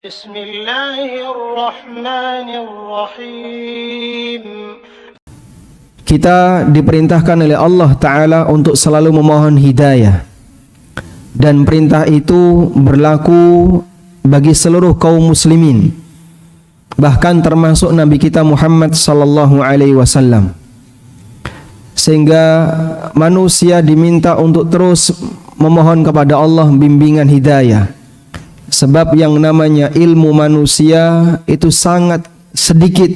Bismillahirrahmanirrahim. Kita diperintahkan oleh Allah Ta'ala untuk selalu memohon hidayah, dan perintah itu berlaku bagi seluruh kaum muslimin, bahkan termasuk Nabi kita Muhammad sallallahu alaihi wasallam. Sehingga manusia diminta untuk terus memohon kepada Allah bimbingan hidayah. Sebab yang namanya ilmu manusia itu sangat sedikit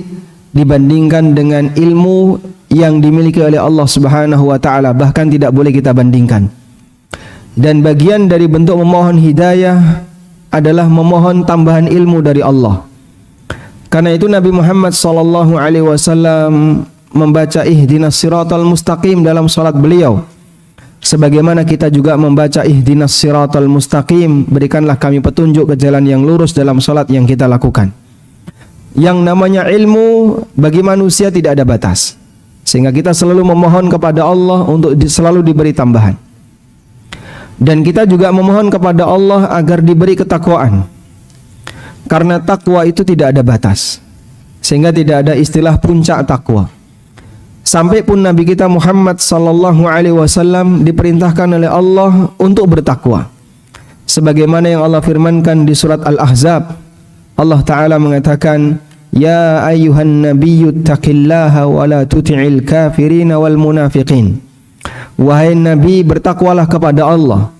dibandingkan dengan ilmu yang dimiliki oleh Allah Subhanahu wa taala, bahkan tidak boleh kita bandingkan. Dan bagian dari bentuk memohon hidayah adalah memohon tambahan ilmu dari Allah. Karena itu Nabi Muhammad sallallahu alaihi wasallam membaca ihdinas siratal mustaqim dalam salat beliau, sebagaimana kita juga membaca ihdinas siratal mustaqim, berikanlah kami petunjuk ke jalan yang lurus dalam salat yang kita lakukan. Yang namanya ilmu bagi manusia tidak ada batas, sehingga kita selalu memohon kepada Allah untuk selalu diberi tambahan. Dan kita juga memohon kepada Allah agar diberi ketakwaan, karena takwa itu tidak ada batas, sehingga tidak ada istilah puncak takwa. Sampai pun Nabi kita Muhammad sallallahu alaihi wasallam diperintahkan oleh Allah untuk bertakwa. Sebagaimana yang Allah firmankan di surat Al-Ahzab, Allah Ta'ala mengatakan, "Ya ayyuhan nabiyyu taqillaha wa la tuti'il kafirin wal munafiqin." Wahai Nabi, bertakwalah kepada Allah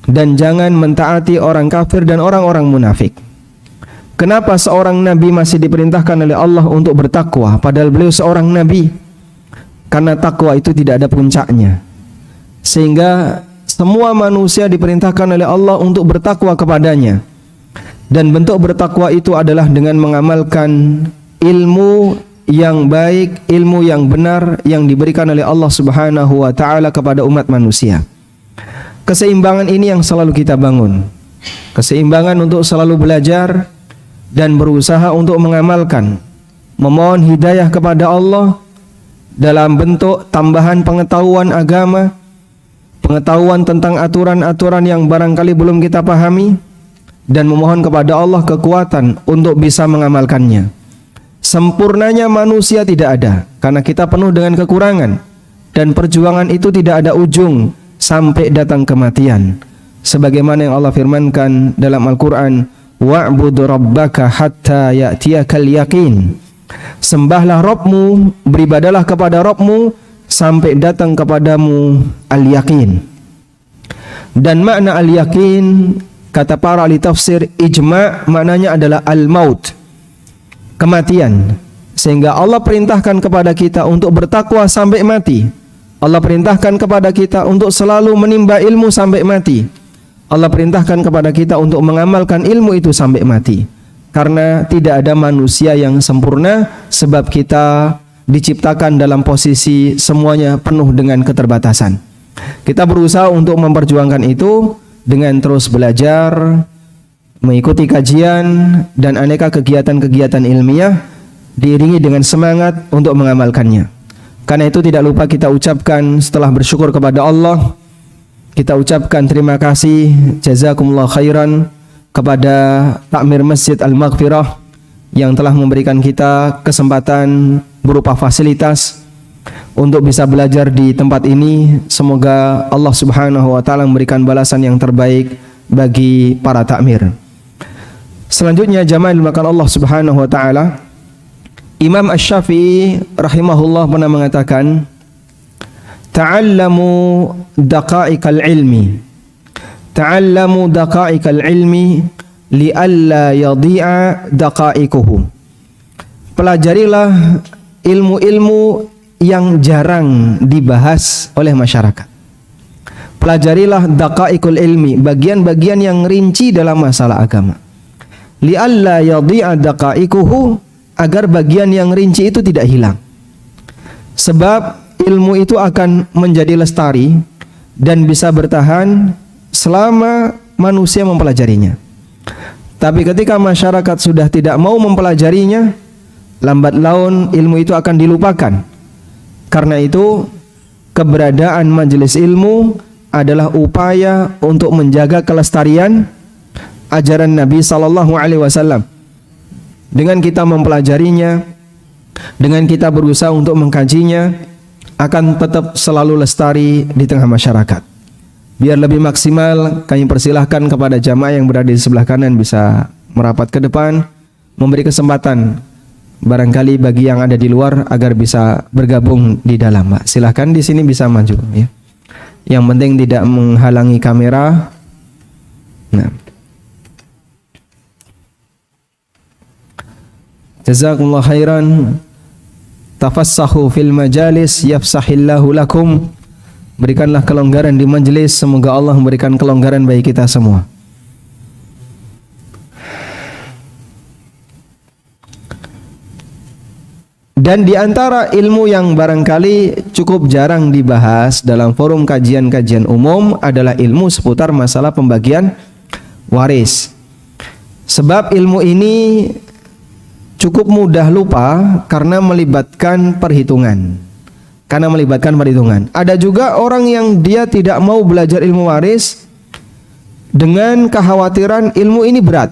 dan jangan mentaati orang kafir dan orang-orang munafik. Kenapa seorang Nabi masih diperintahkan oleh Allah untuk bertakwa padahal beliau seorang Nabi? Karena takwa itu tidak ada puncaknya, sehingga semua manusia diperintahkan oleh Allah untuk bertakwa kepadanya. Dan bentuk bertakwa itu adalah dengan mengamalkan ilmu yang baik, ilmu yang benar yang diberikan oleh Allah Subhanahu wa taala kepada umat manusia. Keseimbangan ini yang selalu kita bangun. Keseimbangan untuk selalu belajar dan berusaha untuk mengamalkan, memohon hidayah kepada Allah dalam bentuk tambahan pengetahuan agama, pengetahuan tentang aturan-aturan yang barangkali belum kita pahami, dan memohon kepada Allah kekuatan untuk bisa mengamalkannya. Sempurnanya manusia tidak ada, karena kita penuh dengan kekurangan, dan perjuangan itu tidak ada ujung sampai datang kematian. Sebagaimana yang Allah firmankan dalam Al-Quran, "Wa'bud rabbaka hatta ya'tiyakal yaqin." Sembahlah Rabbmu, beribadalah kepada Rabbmu sampai datang kepadamu al-yaqin. Dan makna al-yaqin, kata para ahli tafsir ijma', maknanya adalah al-maut, kematian. Sehingga Allah perintahkan kepada kita untuk bertakwa sampai mati. Allah perintahkan kepada kita untuk selalu menimba ilmu sampai mati. Allah perintahkan kepada kita untuk mengamalkan ilmu itu sampai mati. Karena tidak ada manusia yang sempurna, sebab kita diciptakan dalam posisi semuanya penuh dengan keterbatasan. Kita berusaha untuk memperjuangkan itu dengan terus belajar, mengikuti kajian, dan aneka kegiatan-kegiatan ilmiah, diiringi dengan semangat untuk mengamalkannya. Karena itu tidak lupa kita ucapkan setelah bersyukur kepada Allah, kita ucapkan terima kasih, jazakumullah khairan, kepada Takmir Masjid Al-Maghfirah yang telah memberikan kita kesempatan berupa fasilitas untuk bisa belajar di tempat ini. Semoga Allah Subhanahu wa taala memberikan balasan yang terbaik bagi para takmir. Selanjutnya jamaah dimuliakan Allah Subhanahu wa taala, Imam Asy-Syafi'i rahimahullah pernah mengatakan, "Ta'allamu daqa'iqal ilmi." Ta'allamu daqa'iqal ilmi li'alla yadhi'a daqa'iquhu. Pelajarilah ilmu-ilmu yang jarang dibahas oleh masyarakat. Pelajarilah daqa'iqul ilmi, bagian-bagian yang rinci dalam masalah agama. Li'alla yadhi'a daqa'iquhu, agar bagian yang rinci itu tidak hilang. Sebab ilmu itu akan menjadi lestari dan bisa bertahan selama manusia mempelajarinya. Tapi ketika masyarakat sudah tidak mau mempelajarinya, lambat laun ilmu itu akan dilupakan. Karena itu, keberadaan majelis ilmu adalah upaya untuk menjaga kelestarian ajaran Nabi sallallahu alaihi wasallam. Dengan kita mempelajarinya, dengan kita berusaha untuk mengkajinya, akan tetap selalu lestari di tengah masyarakat. Biar lebih maksimal, kami persilahkan kepada jamaah yang berada di sebelah kanan bisa merapat ke depan, memberi kesempatan barangkali bagi yang ada di luar agar bisa bergabung di dalam. Pak, silahkan di sini bisa maju ya. Yang penting tidak menghalangi kamera. Nah. Jazakumullah khairan. Tafassahu fil majalis yafsahillahu lakum. Berikanlah kelonggaran di majelis, semoga Allah memberikan kelonggaran bagi kita semua. Dan di antara ilmu yang barangkali cukup jarang dibahas dalam forum kajian-kajian umum adalah ilmu seputar masalah pembagian waris. Sebab ilmu ini cukup mudah lupa karena melibatkan perhitungan. Ada juga orang yang dia tidak mau belajar ilmu waris dengan kekhawatiran ilmu ini berat.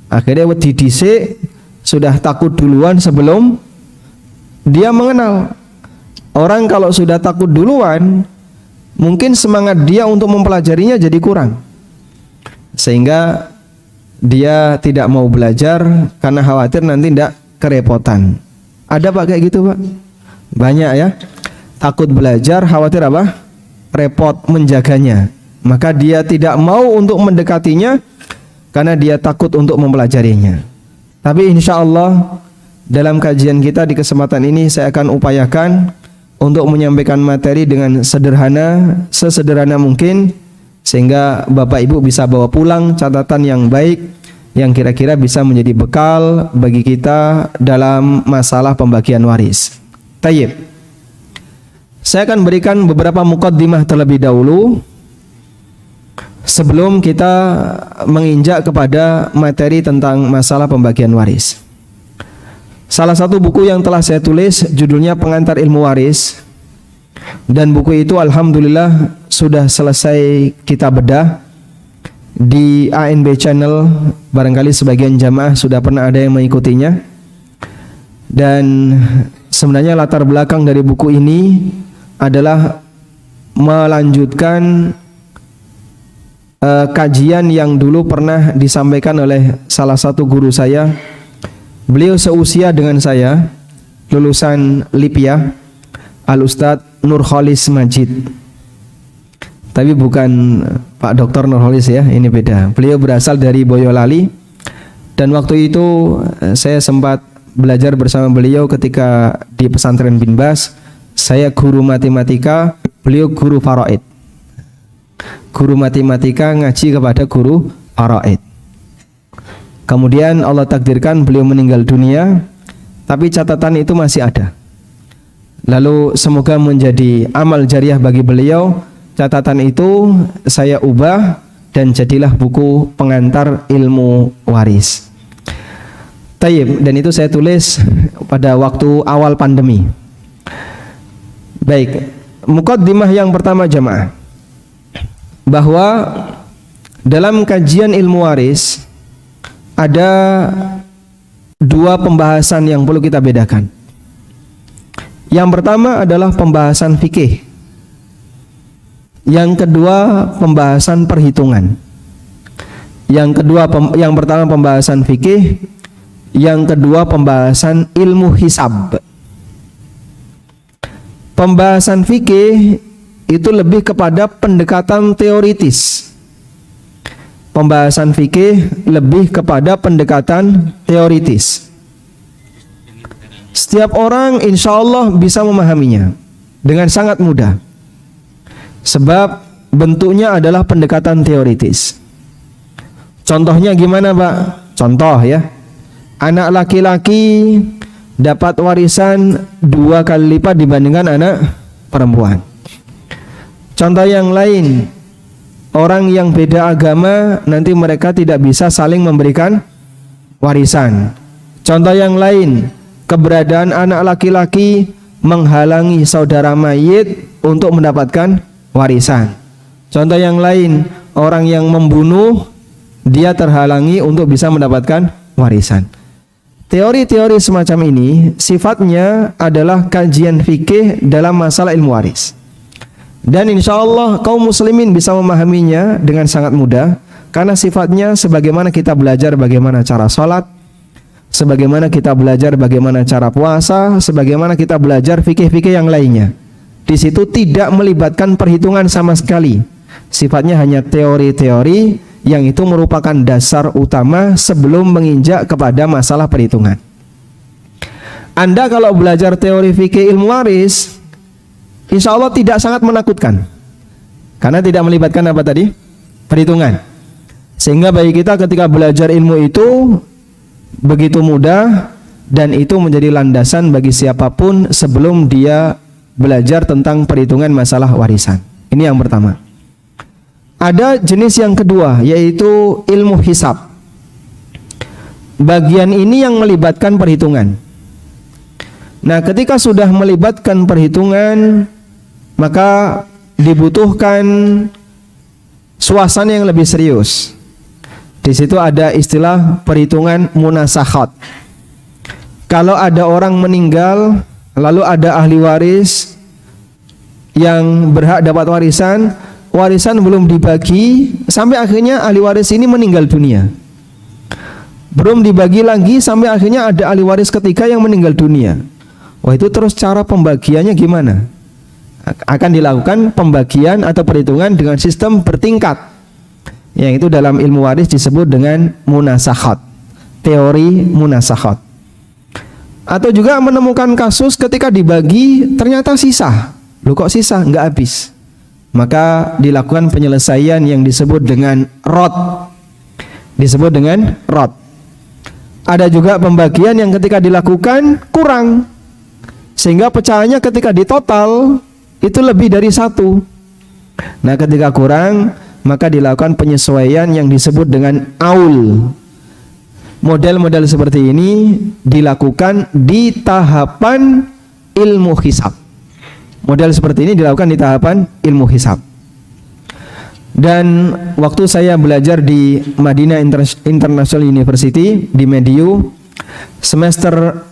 Akhirnya wedi dhisik, sudah takut duluan sebelum dia mengenal. Orang kalau sudah takut duluan, mungkin semangat dia untuk mempelajarinya jadi kurang. Sehingga dia tidak mau belajar karena khawatir nanti tidak kerepotan. Ada Pak kayak gitu Pak? Banyak ya. Takut belajar, khawatir apa? Repot menjaganya. Maka dia tidak mau untuk mendekatinya karena dia takut untuk mempelajarinya. Tapi insya Allah dalam kajian kita di kesempatan ini saya akan upayakan untuk menyampaikan materi dengan sesederhana mungkin, sehingga Bapak Ibu bisa bawa pulang catatan yang baik yang kira-kira bisa menjadi bekal bagi kita dalam masalah pembagian waris. Tayyib. Saya akan berikan beberapa muqaddimah terlebih dahulu sebelum kita menginjak kepada materi tentang masalah pembagian waris. Salah satu buku yang telah saya tulis judulnya Pengantar Ilmu Waris, dan buku itu alhamdulillah sudah selesai kita bedah di ANB Channel. Barangkali sebagian jamaah sudah pernah ada yang mengikutinya. Dan sebenarnya latar belakang dari buku ini adalah melanjutkan kajian yang dulu pernah disampaikan oleh salah satu guru saya. Beliau seusia dengan saya, lulusan Lipia, Al-Ustadz Nurholis Majid. Tapi bukan Pak Dr. Nurholis ya, ini beda. Beliau berasal dari Boyolali, dan waktu itu saya sempat belajar bersama beliau ketika di pesantren Bin Bas. Saya guru matematika, beliau guru faraid. Guru matematika ngaji kepada guru faraid. Kemudian Allah takdirkan beliau meninggal dunia, tapi catatan itu masih ada. Lalu semoga menjadi amal jariah bagi beliau. Catatan itu saya ubah dan jadilah buku Pengantar Ilmu Waris. Tayyib, dan itu saya tulis pada waktu awal pandemi. Baik, muqaddimah yang pertama jamaah, bahwa dalam kajian ilmu waris ada dua pembahasan yang perlu kita bedakan. Yang pertama adalah pembahasan fikih. Yang kedua pembahasan perhitungan. Yang pertama pembahasan fikih, yang kedua pembahasan ilmu hisab. Pembahasan fikih itu lebih kepada pendekatan teoritis. Pembahasan fikih lebih kepada pendekatan teoritis. Setiap orang insya Allah bisa memahaminya dengan sangat mudah, sebab bentuknya adalah pendekatan teoritis. Contohnya gimana Pak? Contoh ya, anak laki-laki dapat warisan 2 kali lipat dibandingkan anak perempuan. Contoh yang lain, orang yang beda agama nanti mereka tidak bisa saling memberikan warisan. Contoh yang lain, keberadaan anak laki-laki menghalangi saudara mayit untuk mendapatkan warisan. Contoh yang lain, orang yang membunuh dia terhalangi untuk bisa mendapatkan warisan. Teori-teori semacam ini sifatnya adalah kajian fikih dalam masalah ilmu waris. Dan insya Allah kaum muslimin bisa memahaminya dengan sangat mudah, karena sifatnya sebagaimana kita belajar bagaimana cara sholat, sebagaimana kita belajar bagaimana cara puasa, sebagaimana kita belajar fikih-fikih yang lainnya. Di situ tidak melibatkan perhitungan sama sekali. Sifatnya hanya teori-teori yang itu merupakan dasar utama sebelum menginjak kepada masalah perhitungan. Anda kalau belajar teori fikih ilmu waris, insya Allah tidak sangat menakutkan, karena tidak melibatkan apa tadi? Perhitungan. Sehingga bagi kita ketika belajar ilmu itu begitu mudah, dan itu menjadi landasan bagi siapapun sebelum dia belajar tentang perhitungan masalah warisan. Ini yang pertama. Ada jenis yang kedua, yaitu ilmu hisab. Bagian ini yang melibatkan perhitungan. Nah, ketika sudah melibatkan perhitungan, maka dibutuhkan suasana yang lebih serius. Di situ ada istilah perhitungan munasakhat. Kalau ada orang meninggal, lalu ada ahli waris yang berhak dapat warisan, warisan belum dibagi sampai akhirnya ahli waris ini meninggal dunia. Belum dibagi lagi sampai akhirnya ada ahli waris ketiga yang meninggal dunia. Wah, itu terus cara pembagiannya gimana? Akan dilakukan pembagian atau perhitungan dengan sistem bertingkat. Yang itu dalam ilmu waris disebut dengan munasakhat. Teori munasakhat. Atau juga menemukan kasus ketika dibagi ternyata sisa. Loh, kok sisa? Nggak habis. Maka dilakukan penyelesaian yang disebut dengan rot. Disebut dengan rot. Ada juga pembagian yang ketika dilakukan kurang, sehingga pecahannya ketika ditotal itu lebih dari 1. Nah, ketika kurang, maka dilakukan penyesuaian yang disebut dengan aul. Model-model seperti ini dilakukan di tahapan ilmu hisab. Model seperti ini dilakukan di tahapan ilmu hisab. Dan waktu saya belajar di Madinah International University di Mediu, semester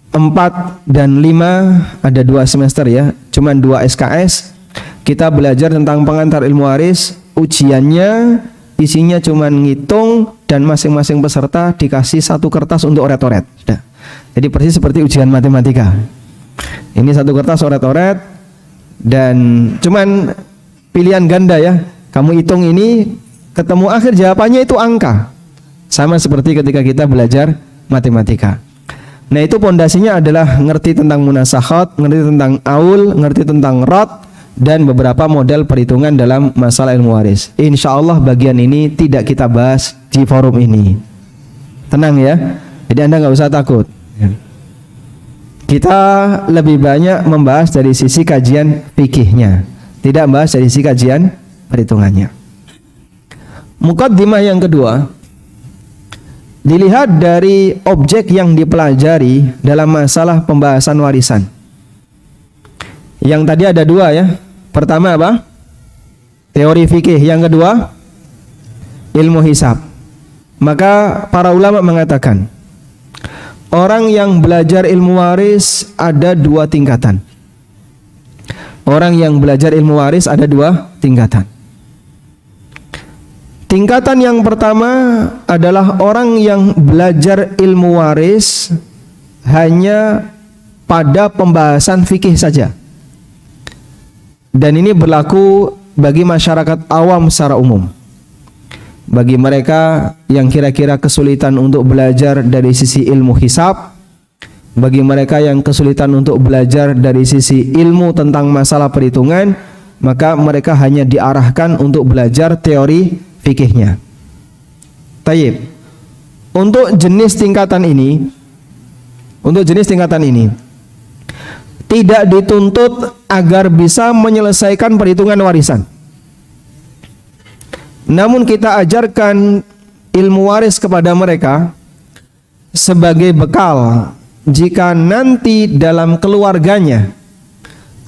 4 dan 5, ada 2 semester ya, cuman 2 SKS. Kita belajar tentang pengantar ilmu waris. Ujiannya isinya cuman ngitung, dan masing-masing peserta dikasih 1 kertas untuk oret-oret. Sudah. Jadi persis seperti ujian matematika. Ini 1 kertas oret-oret, dan cuman pilihan ganda ya. Kamu hitung ini, ketemu akhir jawabannya itu angka. Sama seperti ketika kita belajar matematika. Nah, itu pondasinya adalah ngerti tentang munasakhat, ngerti tentang aul, ngerti tentang rot, dan beberapa model perhitungan dalam masalah ilmu waris. Insya Allah bagian ini tidak kita bahas di forum ini. Tenang ya, jadi Anda nggak usah takut. Kita lebih banyak membahas dari sisi kajian fikihnya, tidak membahas dari sisi kajian perhitungannya. Muqaddimah yang kedua, dilihat dari objek yang dipelajari dalam masalah pembahasan warisan. Yang tadi ada 2 ya. Pertama apa? Teori fikih. Yang kedua, ilmu hisab. Maka para ulama mengatakan, orang yang belajar ilmu waris ada 2 tingkatan. Orang yang belajar ilmu waris ada 2 tingkatan. Tingkatan yang pertama adalah orang yang belajar ilmu waris hanya pada pembahasan fikih saja. Dan ini berlaku bagi masyarakat awam secara umum. Bagi mereka yang kira-kira kesulitan untuk belajar dari sisi ilmu hisab, bagi mereka yang kesulitan untuk belajar dari sisi ilmu tentang masalah perhitungan, maka mereka hanya diarahkan untuk belajar teori fikihnya. Tayyib. Untuk jenis tingkatan ini, tidak dituntut agar bisa menyelesaikan perhitungan warisan. Namun kita ajarkan ilmu waris kepada mereka sebagai bekal jika nanti dalam keluarganya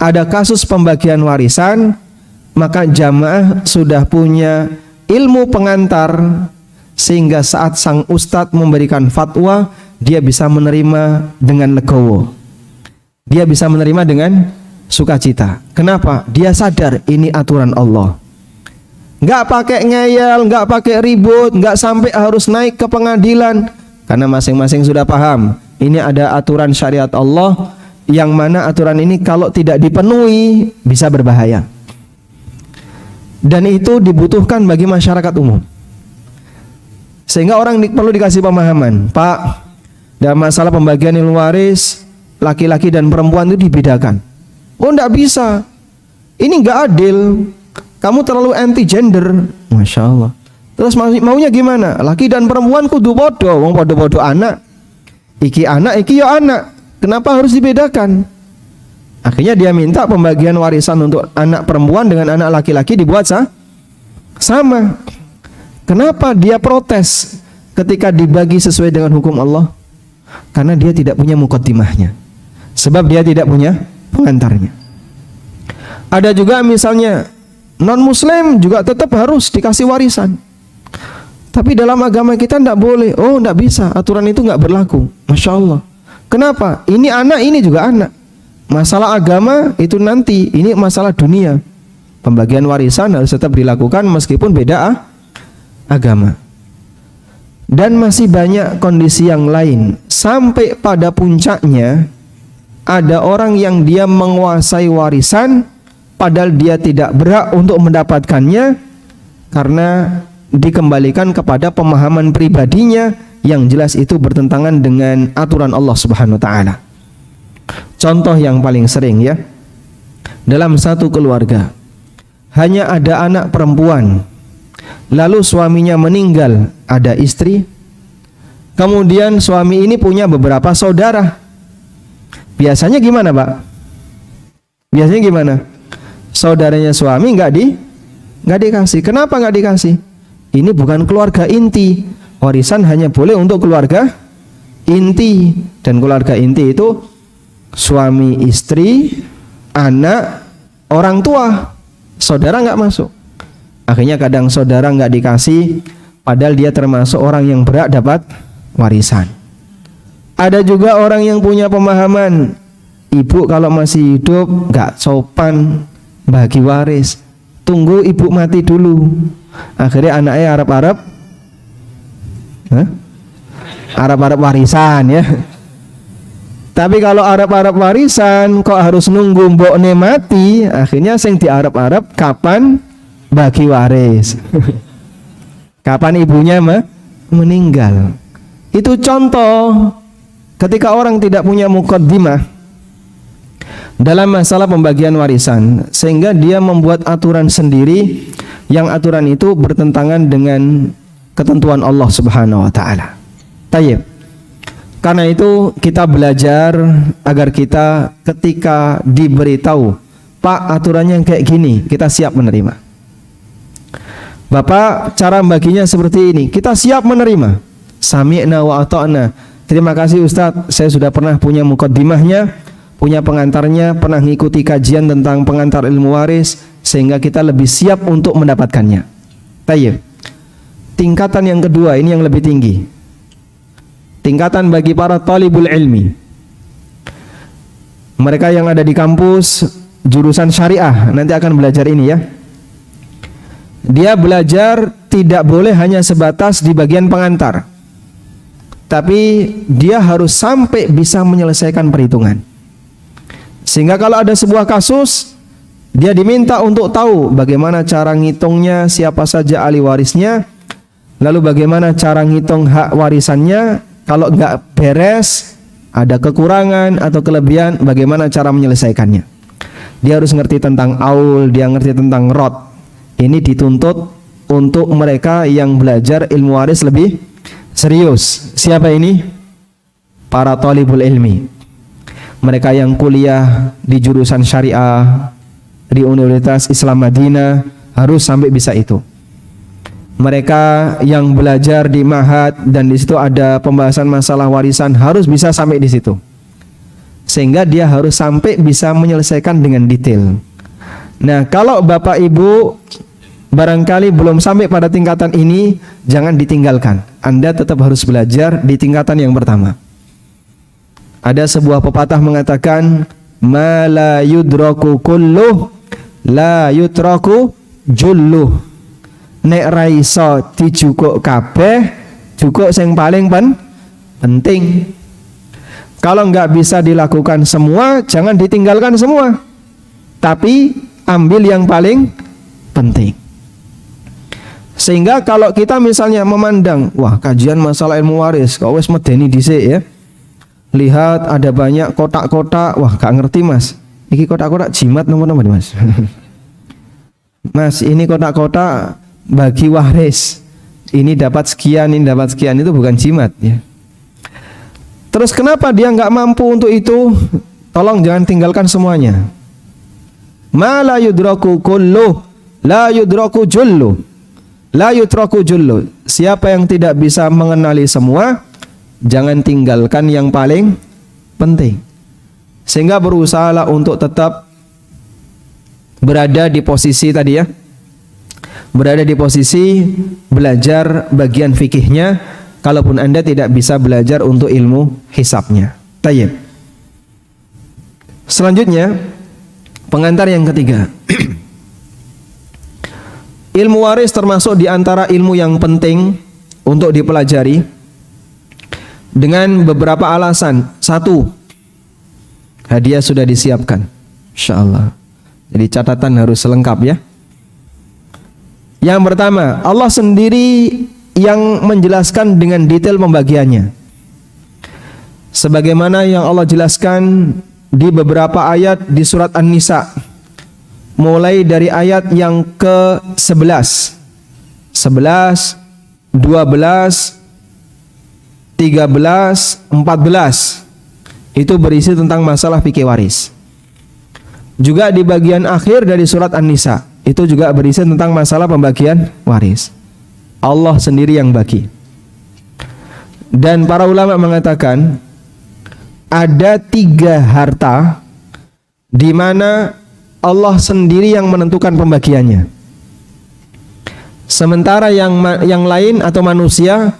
ada kasus pembagian warisan, maka jamaah sudah punya ilmu pengantar sehingga saat sang ustadz memberikan fatwa, dia bisa menerima dengan legowo. Dia bisa menerima dengan sukacita. Kenapa? Dia sadar ini aturan Allah. Nggak pakai ngeyel, nggak pakai ribut, nggak sampai harus naik ke pengadilan, karena masing-masing sudah paham ini ada aturan syariat Allah, yang mana aturan ini kalau tidak dipenuhi bisa berbahaya. Dan itu dibutuhkan bagi masyarakat umum. Sehingga orang perlu dikasih pemahaman, Pak, dalam masalah pembagian ilmu waris, laki-laki dan perempuan itu dibedakan. Oh, enggak bisa. Ini enggak adil. Kamu terlalu anti gender. Masya Allah. Terus maunya gimana? Laki dan perempuan kudu podo. Wong podo-podo anak. Iki anak, iki yo anak. Kenapa harus dibedakan? Akhirnya dia minta pembagian warisan untuk anak perempuan dengan anak laki-laki dibuat sama. Kenapa dia protes ketika dibagi sesuai dengan hukum Allah? Karena dia tidak punya muqaddimahnya. Sebab dia tidak punya pengantarnya. Ada juga misalnya non-muslim juga tetap harus dikasih warisan. Tapi dalam agama kita tidak boleh. Oh, tidak bisa. Aturan itu nggak berlaku. Masya Allah. Kenapa? Ini anak, ini juga anak. Masalah agama itu nanti. Ini masalah dunia. Pembagian warisan harus tetap dilakukan meskipun beda agama. Dan masih banyak kondisi yang lain. Sampai pada puncaknya ada orang yang dia menguasai warisan padahal dia tidak berhak untuk mendapatkannya, karena dikembalikan kepada pemahaman pribadinya yang jelas itu bertentangan dengan aturan Allah Subhanahu wa taala. Contoh yang paling sering ya, dalam satu keluarga hanya ada anak perempuan, lalu suaminya meninggal, ada istri, kemudian suami ini punya beberapa saudara. Biasanya gimana, Pak? Biasanya gimana? Saudaranya suami nggak dikasih. Kenapa nggak dikasih? Ini bukan keluarga inti. Warisan hanya boleh untuk keluarga inti, dan keluarga inti itu suami, istri, anak, orang tua. Saudara nggak masuk. Akhirnya kadang saudara nggak dikasih, padahal dia termasuk orang yang berhak dapat warisan. Ada juga orang yang punya pemahaman, ibu kalau masih hidup nggak sopan bagi waris, tunggu ibu mati dulu. Akhirnya anaknya Arab warisan ya. Tapi kalau Arab warisan kok harus nunggu mbokne mati, akhirnya sing di Arab kapan bagi waris. Kapan ibunya meninggal. Itu contoh ketika orang tidak punya muqaddimah dalam masalah pembagian warisan, sehingga dia membuat aturan sendiri yang aturan itu bertentangan dengan ketentuan Allah Subhanahu wa taala. Tayyib. Karena itu kita belajar agar kita ketika diberitahu, Pak, aturannya kayak gini, kita siap menerima. Bapak, cara baginya seperti ini, kita siap menerima. Sami'na wa ata'na. Terima kasih Ustadz, saya sudah pernah punya muqaddimahnya, punya pengantarnya, pernah mengikuti kajian tentang pengantar ilmu waris, sehingga kita lebih siap untuk mendapatkannya. Tayyib. Tingkatan yang kedua, ini yang lebih tinggi. Tingkatan bagi para talibul ilmi, mereka yang ada di kampus jurusan syariah, nanti akan belajar ini ya. Dia belajar tidak boleh hanya sebatas di bagian pengantar, tapi dia harus sampai bisa menyelesaikan perhitungan. Sehingga kalau ada sebuah kasus, dia diminta untuk tahu bagaimana cara ngitungnya, siapa saja ahli warisnya, lalu bagaimana cara ngitung hak warisannya. Kalau nggak beres, ada kekurangan atau kelebihan, bagaimana cara menyelesaikannya. Dia harus ngerti tentang aul, dia ngerti tentang rod. Ini dituntut untuk mereka yang belajar ilmu waris lebih serius. Siapa ini? Para talibul ilmi. Mereka yang kuliah di jurusan syariah di Universitas Islam Madinah harus sampai bisa itu. Mereka yang belajar di Ma'had dan di situ ada pembahasan masalah warisan harus bisa sampai di situ. Sehingga dia harus sampai bisa menyelesaikan dengan detail. Nah, kalau Bapak Ibu barangkali belum sampai pada tingkatan ini, jangan ditinggalkan. Anda tetap harus belajar di tingkatan yang pertama. Ada sebuah pepatah mengatakan, ma la yudraku kulluh la yutraku julluh. Nek ra iso dijukuk kabeh, jukuk sing paling penting. Kalau nggak bisa dilakukan semua, jangan ditinggalkan semua, tapi ambil yang paling penting. Sehingga kalau kita misalnya memandang, wah kajian masalah ilmu waris, kau wes medeni dhisik ya. Lihat ada banyak kotak-kotak, wah gak ngerti mas. Iki kotak-kotak jimat nomor-nomor mas. Mas ini kotak-kotak bagi waris. Ini dapat sekian, ini dapat sekian, itu bukan jimat ya. Terus kenapa dia nggak mampu untuk itu? Tolong jangan tinggalkan semuanya. Ma la yudraku kulluh la yudraku jullu. La yutraku jullu. Siapa yang tidak bisa mengenali semua, jangan tinggalkan yang paling penting. Sehingga berusahalah untuk tetap berada di posisi tadi ya. Berada di posisi belajar bagian fikihnya, kalaupun Anda tidak bisa belajar untuk ilmu hisabnya. Tayyib. Selanjutnya, pengantar yang ketiga. Ilmu waris termasuk di antara ilmu yang penting untuk dipelajari dengan beberapa alasan. Satu, hadiah sudah disiapkan, insyaallah. Jadi catatan harus lengkap ya. Yang pertama, Allah sendiri yang menjelaskan dengan detail pembagiannya. Sebagaimana yang Allah jelaskan di beberapa ayat di surat An-Nisa. Mulai dari ayat yang ke-11, 11, 12, 13, 14. Itu berisi tentang masalah fikih waris. Juga di bagian akhir dari surat An-Nisa, itu juga berisi tentang masalah pembagian waris. Allah sendiri yang bagi. Dan para ulama mengatakan ada 3 harta di mana Allah sendiri yang menentukan pembagiannya. Sementara yang lain atau manusia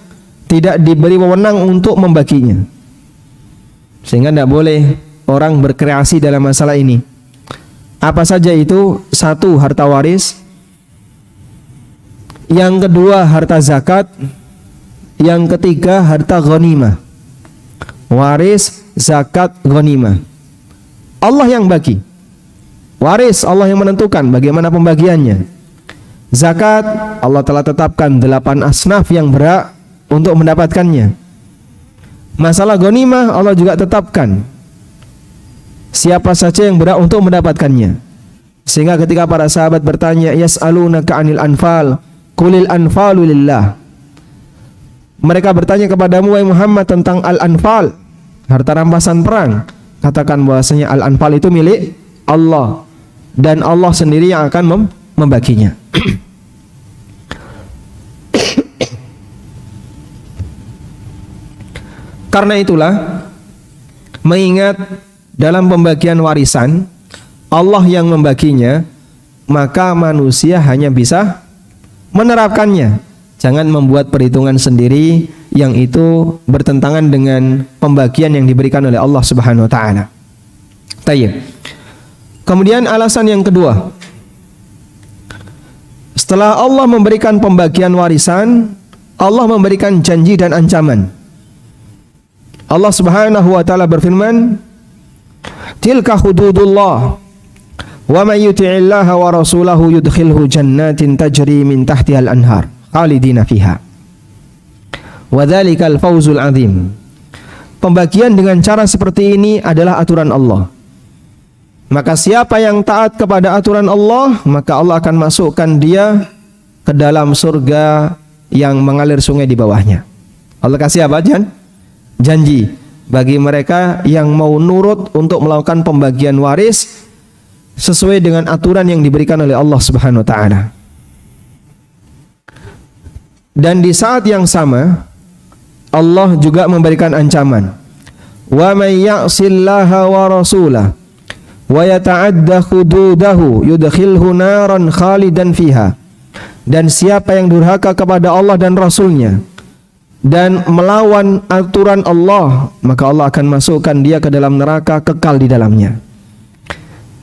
tidak diberi wewenang untuk membaginya. Sehingga tidak boleh orang berkreasi dalam masalah ini. Apa saja itu? 1, harta waris. Yang kedua, harta zakat. Yang ketiga, harta ghanimah. Waris, zakat, ghanimah. Allah yang bagi. Waris, Allah yang menentukan bagaimana pembagiannya. Zakat, Allah telah tetapkan 8 asnaf yang berhak untuk mendapatkannya. Masalah ghanimah, Allah juga tetapkan siapa saja yang berhak untuk mendapatkannya. Sehingga ketika para sahabat bertanya, yas'alunaka 'anil anfal, qulil anfalu lillah. Mereka bertanya kepadamu wahai Muhammad tentang al-anfal, harta rampasan perang. Katakan bahwasanya al-anfal itu milik Allah dan Allah sendiri yang akan membaginya. Karena itulah, mengingat dalam pembagian warisan Allah yang membaginya, maka manusia hanya bisa menerapkannya. Jangan membuat perhitungan sendiri yang itu bertentangan dengan pembagian yang diberikan oleh Allah Subhanahu wa taala. Tayyib. Kemudian alasan yang kedua, setelah Allah memberikan pembagian warisan, Allah memberikan janji dan ancaman. Allah Subhanahu wa taala berfirman, tilka hududullah wa may yuti'illaha wa rasulahu yudkhilhu jannatin tajri min tahtiha al-anhar khalidina fiha wa dzalikal fawzul azim. Pembagian dengan cara seperti ini adalah aturan Allah. Maka siapa yang taat kepada aturan Allah, maka Allah akan masukkan dia ke dalam surga yang mengalir sungai di bawahnya. Allah kasih apa? Janji bagi mereka yang mau nurut untuk melakukan pembagian waris sesuai dengan aturan yang diberikan oleh Allah Subhanahu wa taala. Dan di saat yang sama Allah juga memberikan ancaman. Wa may ya'sillaha wa rasulahu wa yata'adda hududahu yudkhilhu naran khalidan fiha Dan siapa yang durhaka kepada Allah dan Rasulnya dan melawan aturan Allah, maka Allah akan masukkan dia ke dalam neraka, kekal di dalamnya.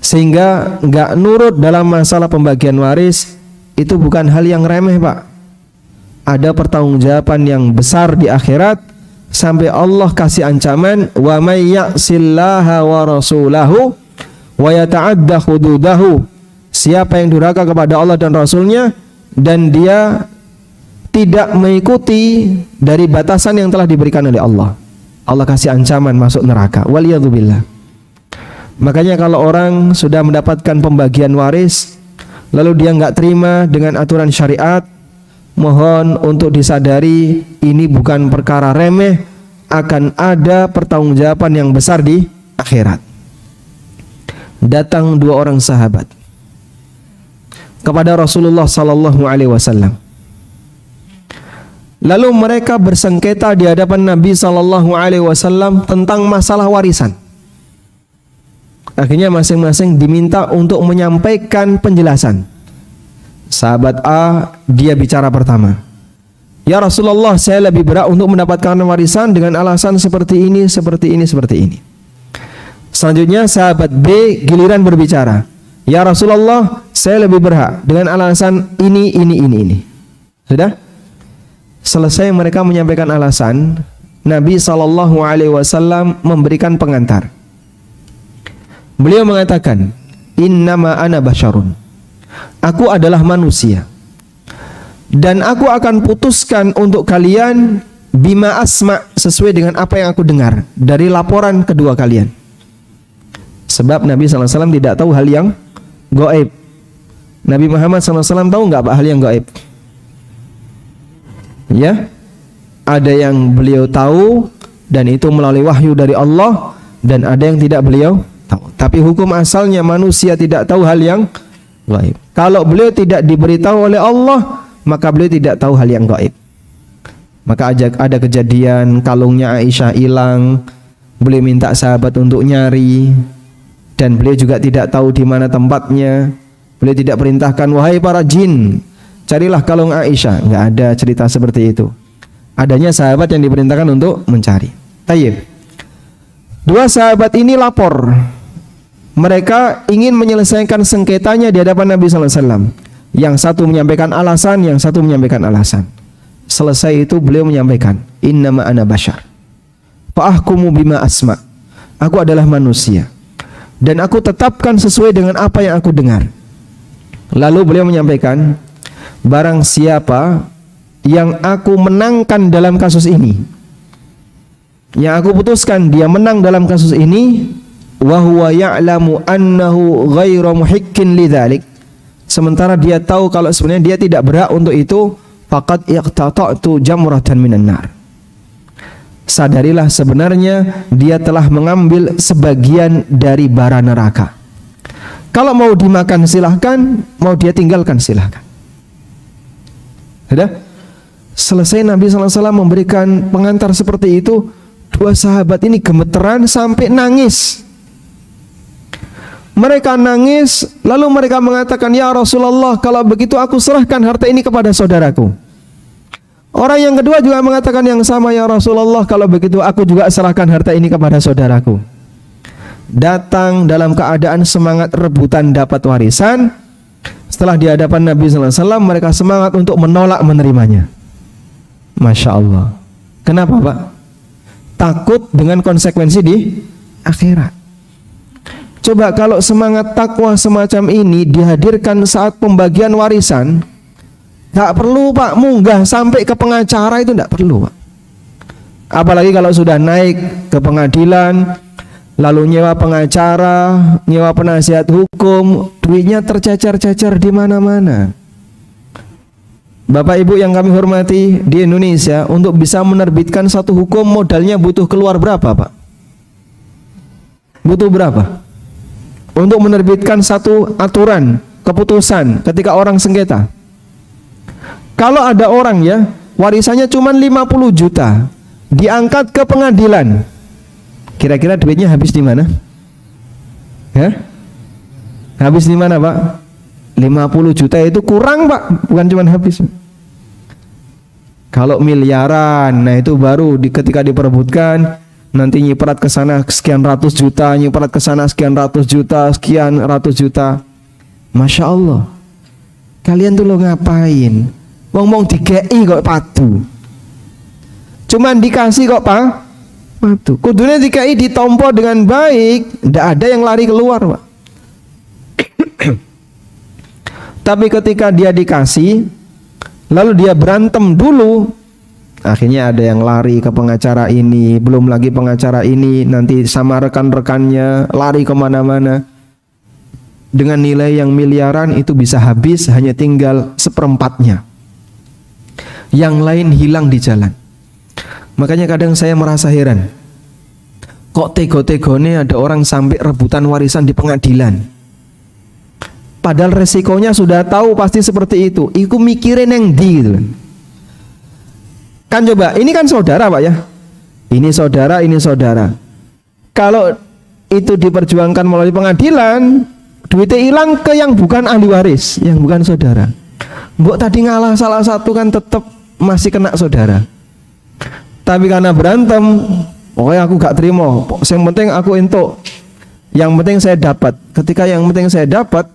Sehingga enggak nurut dalam masalah pembagian waris itu bukan hal yang remeh, Pak. Ada pertanggungjawaban yang besar di akhirat, sampai Allah kasih ancaman, wa may ya'sillaha wa rasulahu wa yata'adda hududahu. Siapa yang durhaka kepada Allah dan Rasulnya dan dia tidak mengikuti dari batasan yang telah diberikan oleh Allah, Allah kasih ancaman masuk neraka. Waliyadzubillah. Makanya kalau orang sudah mendapatkan pembagian waris lalu dia nggak terima dengan aturan syariat, mohon untuk disadari ini bukan perkara remeh, akan ada pertanggungjawaban yang besar di akhirat. Datang dua orang sahabat kepada Rasulullah sallallahu alaihi wasallam. Lalu mereka bersengketa di hadapan Nabi sallallahu alaihi wasallam tentang masalah warisan. Akhirnya masing-masing diminta untuk menyampaikan penjelasan. Sahabat A, dia bicara pertama. Ya Rasulullah, saya lebih berhak untuk mendapatkan warisan dengan alasan seperti ini, seperti ini, seperti ini. Selanjutnya sahabat B giliran berbicara. Ya Rasulullah, saya lebih berhak dengan alasan ini. Sudah? Selesai mereka menyampaikan alasan, Nabi SAW memberikan pengantar. Beliau mengatakan, innama ana basyarun. Aku adalah manusia. Dan aku akan putuskan untuk kalian bima asma, sesuai dengan apa yang aku dengar dari laporan kedua kalian. Sebab Nabi SAW tidak tahu hal yang gaib. Nabi Muhammad SAW tahu nggak hal yang gaib? Ya, ada yang beliau tahu dan itu melalui wahyu dari Allah, dan ada yang tidak beliau tahu. Tapi hukum asalnya manusia tidak tahu hal yang gaib. Kalau beliau tidak diberitahu oleh Allah, maka beliau tidak tahu hal yang gaib. Maka ada kejadian kalungnya Aisyah hilang, beliau minta sahabat untuk nyari, dan beliau juga tidak tahu di mana tempatnya. Beliau tidak perintahkan, wahai para jin, carilah kalung Aisyah. Enggak ada cerita seperti itu. Adanya sahabat yang diperintahkan untuk mencari. Tayyib. Dua sahabat ini lapor. Mereka ingin menyelesaikan sengketanya di hadapan Nabi SAW. Yang satu menyampaikan alasan, yang satu menyampaikan alasan. Selesai itu beliau menyampaikan, innama ana basyar fa ahkumu bima asma. Aku adalah manusia dan aku tetapkan sesuai dengan apa yang aku dengar. Lalu beliau menyampaikan, barang siapa yang aku menangkan dalam kasus ini, yang aku putuskan dia menang dalam kasus ini, wa huwa ya'lamu annahu ghairu muhikkin lidzalik, sementara dia tahu kalau sebenarnya dia tidak berhak untuk itu, faqad iqtata'tu jamratan minan nar. Sadarilah sebenarnya dia telah mengambil sebagian dari bara neraka. Kalau mau dimakan silahkan, mau dia tinggalkan silahkan. Sudah? Selesai Nabi SAW memberikan pengantar seperti itu, dua sahabat ini gemeteran sampai nangis. Mereka nangis, lalu mereka mengatakan, ya Rasulullah, kalau begitu aku serahkan harta ini kepada saudaraku. Orang yang kedua juga mengatakan yang sama, ya Rasulullah, kalau begitu aku juga serahkan harta ini kepada saudaraku. Datang dalam keadaan semangat rebutan dapat warisan. Setelah di hadapan Nabi SAW, mereka semangat untuk menolak menerimanya. Masya Allah. Kenapa Pak? Takut dengan konsekuensi di akhirat. Coba kalau semangat takwa semacam ini dihadirkan saat pembagian warisan, gak perlu Pak munggah sampai ke pengacara, itu gak perlu Pak. Apalagi kalau sudah naik ke pengadilan, lalu nyewa pengacara, nyewa penasihat hukum, duitnya tercecer-cecer di mana-mana. Bapak Ibu yang kami hormati, di Indonesia untuk bisa menerbitkan satu hukum modalnya butuh keluar berapa Pak? Butuh berapa? Untuk menerbitkan satu aturan, keputusan ketika orang sengketa. Kalau ada orang ya, warisannya cuma 50 juta, diangkat ke pengadilan, kira-kira duitnya habis di mana? Ya? Habis di mana Pak? 50 juta itu kurang Pak, bukan cuma habis. Kalau miliaran, nah itu baru ketika diperebutkan nanti nyiprat ke sana sekian ratus juta, nyiprat ke sana sekian ratus juta, sekian ratus juta. Masya Allah, kalian tuh lo ngapain? Ngomong dikei kok padu, cuman dikasih kok padu. Kudunya dikei ditompo dengan baik, ndak ada yang lari keluar Pak. Tapi ketika dia dikasih, lalu dia berantem dulu, akhirnya ada yang lari ke pengacara ini, belum lagi pengacara ini nanti sama rekan-rekannya lari kemana-mana. Dengan nilai yang miliaran itu bisa habis, hanya tinggal seperempatnya, yang lain hilang di jalan. Makanya kadang saya merasa heran, kok tego-tegone ada orang sampai rebutan warisan di pengadilan. Padahal resikonya sudah tahu pasti seperti itu. Iku mikirin yang di gitu kan. Coba, ini kan saudara Pak ya. Ini saudara, ini saudara. Kalau itu diperjuangkan melalui pengadilan, duitnya hilang ke yang bukan ahli waris, yang bukan saudara. Mbok tadi ngalah salah satu kan tetap masih kena saudara. Tapi karena berantem, pokoknya aku gak terima. Yang penting aku entuk. Yang penting saya dapat. Ketika yang penting saya dapat,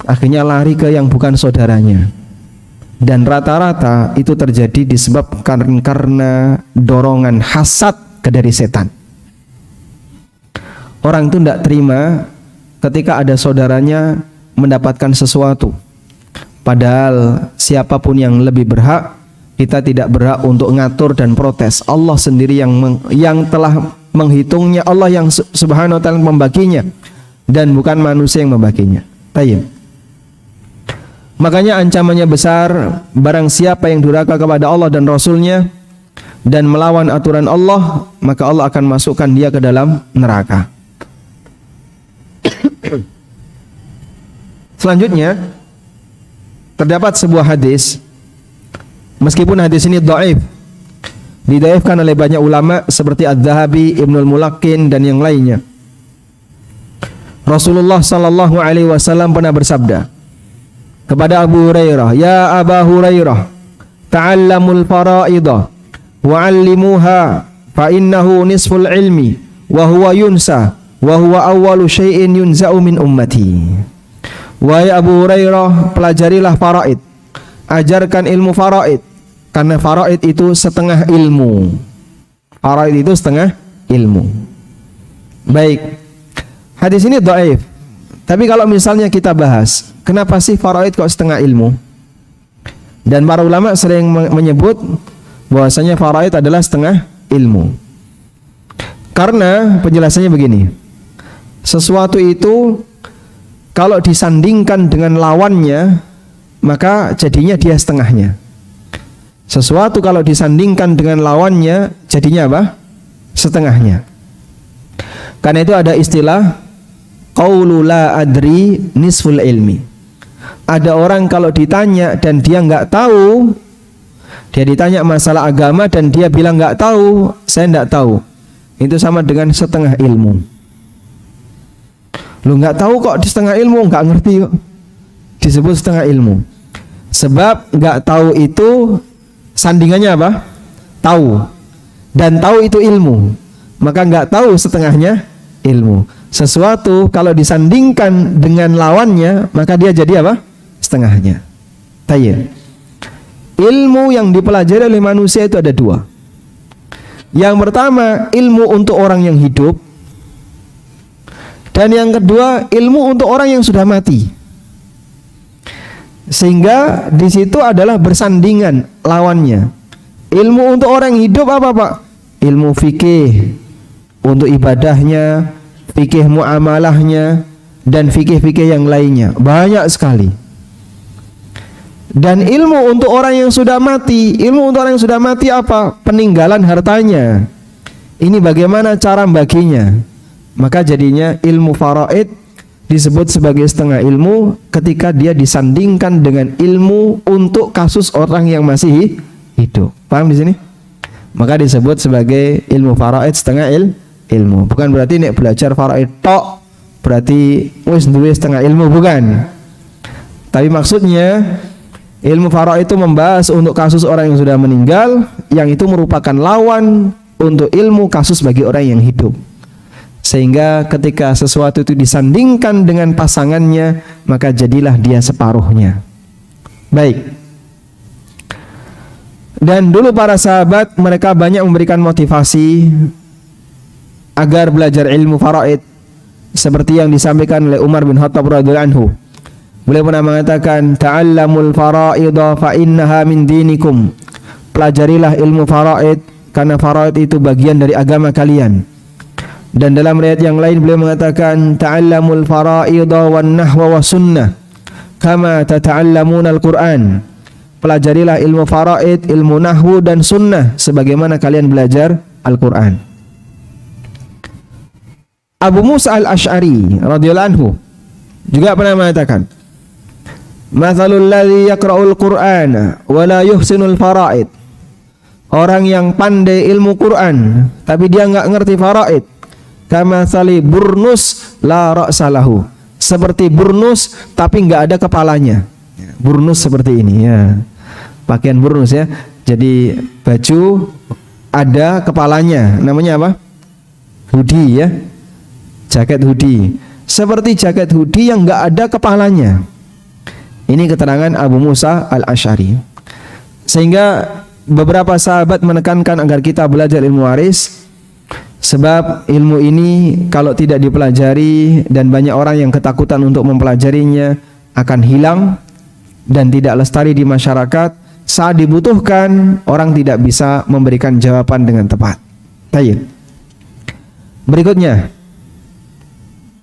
akhirnya lari ke yang bukan saudaranya. Dan rata-rata itu terjadi disebabkan karena dorongan hasad dari setan. Orang itu tidak terima ketika ada saudaranya mendapatkan sesuatu, padahal siapapun yang lebih berhak, kita tidak berhak untuk ngatur dan protes. Allah sendiri yang telah menghitungnya, Allah yang subhanahu wa ta'ala membaginya, dan bukan manusia yang membaginya. Tayyib. Makanya ancamannya besar, barang siapa yang durhaka kepada Allah dan Rasulnya dan melawan aturan Allah, maka Allah akan masukkan dia ke dalam neraka. Selanjutnya terdapat sebuah hadis, meskipun hadis ini dhaif, didhaifkan oleh banyak ulama seperti Adz-Dzahabi, Ibnul Mulaqqin dan yang lainnya. Rasulullah sallallahu alaihi wasallam pernah bersabda kepada Abu Hurairah, "Ya Aba Hurairah, ta'allamul faraidah wa'allimuha fa innahu nisful ilmi wa huwa yunsa wa huwa awwalu syai'in yunza'u min ummati." Wahai Abu Hurairah, pelajarilah faraid, ajarkan ilmu faraid, karena faraid itu setengah ilmu. Faraid itu setengah ilmu. Baik, hadis ini dhaif. Tapi kalau misalnya kita bahas, kenapa sih faraid kok setengah ilmu? Dan para ulama sering menyebut bahwasanya faraid adalah setengah ilmu. Karena penjelasannya begini, sesuatu itu kalau disandingkan dengan lawannya, maka jadinya dia setengahnya. Sesuatu kalau disandingkan dengan lawannya, jadinya apa? Setengahnya. Karena itu ada istilah qaulu la adri nisful ilmi. Ada orang kalau ditanya dan dia nggak tahu, dia ditanya masalah agama dan dia bilang nggak tahu, saya nggak tahu, itu sama dengan setengah ilmu. Lu nggak tahu kok di setengah ilmu, nggak ngerti kok disebut setengah ilmu. Sebab nggak tahu itu sandingannya apa? Tahu. Dan tahu itu ilmu. Maka nggak tahu setengahnya ilmu. Sesuatu kalau disandingkan dengan lawannya, maka dia jadi apa? Setengahnya. Tayyib. Ilmu yang dipelajari oleh manusia itu ada dua. Yang pertama, ilmu untuk orang yang hidup. Dan yang kedua, ilmu untuk orang yang sudah mati. Sehingga di situ adalah bersandingan lawannya. Ilmu untuk orang yang hidup apa Pak? Ilmu fikih untuk ibadahnya, fikih muamalahnya, dan fikih-fikih yang lainnya. Banyak sekali. Dan ilmu untuk orang yang sudah mati, ilmu untuk orang yang sudah mati apa? Peninggalan hartanya. Ini bagaimana cara membaginya? Maka jadinya ilmu faraid disebut sebagai setengah ilmu ketika dia disandingkan dengan ilmu untuk kasus orang yang masih hidup. Paham di sini? Maka disebut sebagai ilmu faraid setengah ilmu. Bukan berarti nek belajar faraid tok berarti wis duwe setengah ilmu, bukan. Tapi maksudnya ilmu faraid itu membahas untuk kasus orang yang sudah meninggal, yang itu merupakan lawan untuk ilmu kasus bagi orang yang hidup. Sehingga ketika sesuatu itu disandingkan dengan pasangannya, maka jadilah dia separuhnya. Baik. Dan dulu para sahabat mereka banyak memberikan motivasi agar belajar ilmu faraid, seperti yang disampaikan oleh Umar bin Khattab radhiyallahu anhu. Beliau pernah mengatakan, ta'allamul faraidha fa innaha min dinikum. Pelajarilah ilmu faraid karena faraid itu bagian dari agama kalian. Dan dalam riwayat yang lain beliau mengatakan, ta'allamul faraidha wan nahwa was sunnah kama tata'allamuna al-Qur'an. Pelajarilah ilmu faraid, ilmu nahwu dan sunnah sebagaimana kalian belajar Al-Qur'an. Abu Musa al-Ash'ari radhiyallahu anhu juga pernah mengatakan, mathalul ladzi yaqra'ul Qur'ana wa la yuhsinul faraid. Orang yang pandai ilmu Quran tapi dia enggak ngerti faraid, kamathali burnus la ra'sa lahu. Seperti burnus tapi enggak ada kepalanya. Burnus seperti ini ya. Pakaian burnus ya. Jadi baju ada kepalanya. Namanya apa? Hoodie ya. Jaket hoodie. Seperti jaket hoodie yang enggak ada kepalanya. Ini keterangan Abu Musa al-Ash'ari. Sehingga beberapa sahabat menekankan agar kita belajar ilmu waris, sebab ilmu ini kalau tidak dipelajari dan banyak orang yang ketakutan untuk mempelajarinya akan hilang dan tidak lestari di masyarakat. Saat dibutuhkan orang tidak bisa memberikan jawaban dengan tepat. Baik. Berikutnya,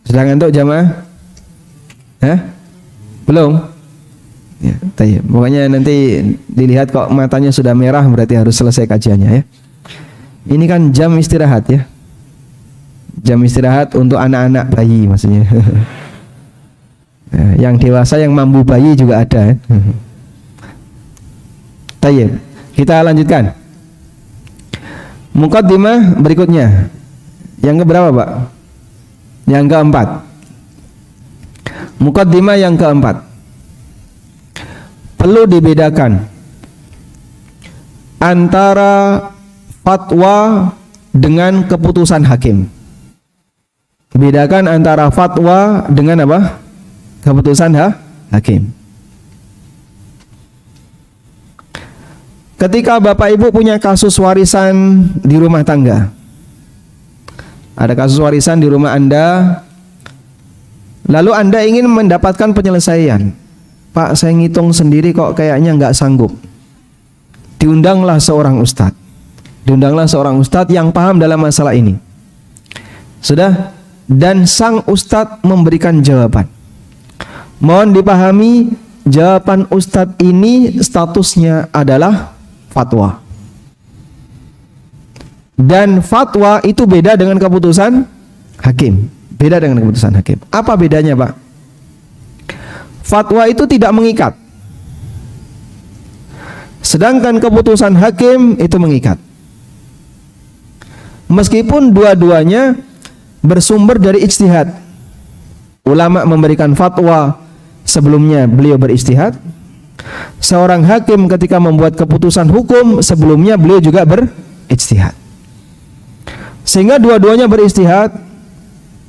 sudah ngantuk jamaah? Belum? Ya, tayyib. Pokoknya nanti dilihat kok matanya sudah merah berarti harus selesai kajiannya ya. Ini kan jam istirahat ya. Jam istirahat untuk anak-anak bayi maksudnya. Yang dewasa yang mampu bayi juga ada ya. Tayyib. Kita lanjutkan. Muqaddimah berikutnya. Yang keberapa, Pak? Yang keempat. Muqaddimah yang keempat. Perlu dibedakan antara fatwa dengan keputusan hakim. Bedakan antara fatwa dengan apa? Keputusan hakim. Ketika Bapak Ibu punya kasus warisan di rumah tangga, ada kasus warisan di rumah Anda, lalu Anda ingin mendapatkan penyelesaian. Pak, saya ngitung sendiri kok kayaknya nggak sanggup. Diundanglah seorang ustadz. Diundanglah seorang ustadz yang paham dalam masalah ini. Sudah? Dan sang ustadz memberikan jawaban. Mohon dipahami, jawaban ustadz ini statusnya adalah fatwa. Dan fatwa itu beda dengan keputusan hakim. Beda dengan keputusan hakim. Apa bedanya, Pak? Fatwa itu tidak mengikat. Sedangkan keputusan hakim itu mengikat. Meskipun dua-duanya bersumber dari ijtihad. Ulama memberikan fatwa, sebelumnya beliau berijtihad. Seorang hakim ketika membuat keputusan hukum, sebelumnya beliau juga berijtihad. Sehingga dua-duanya berijtihad,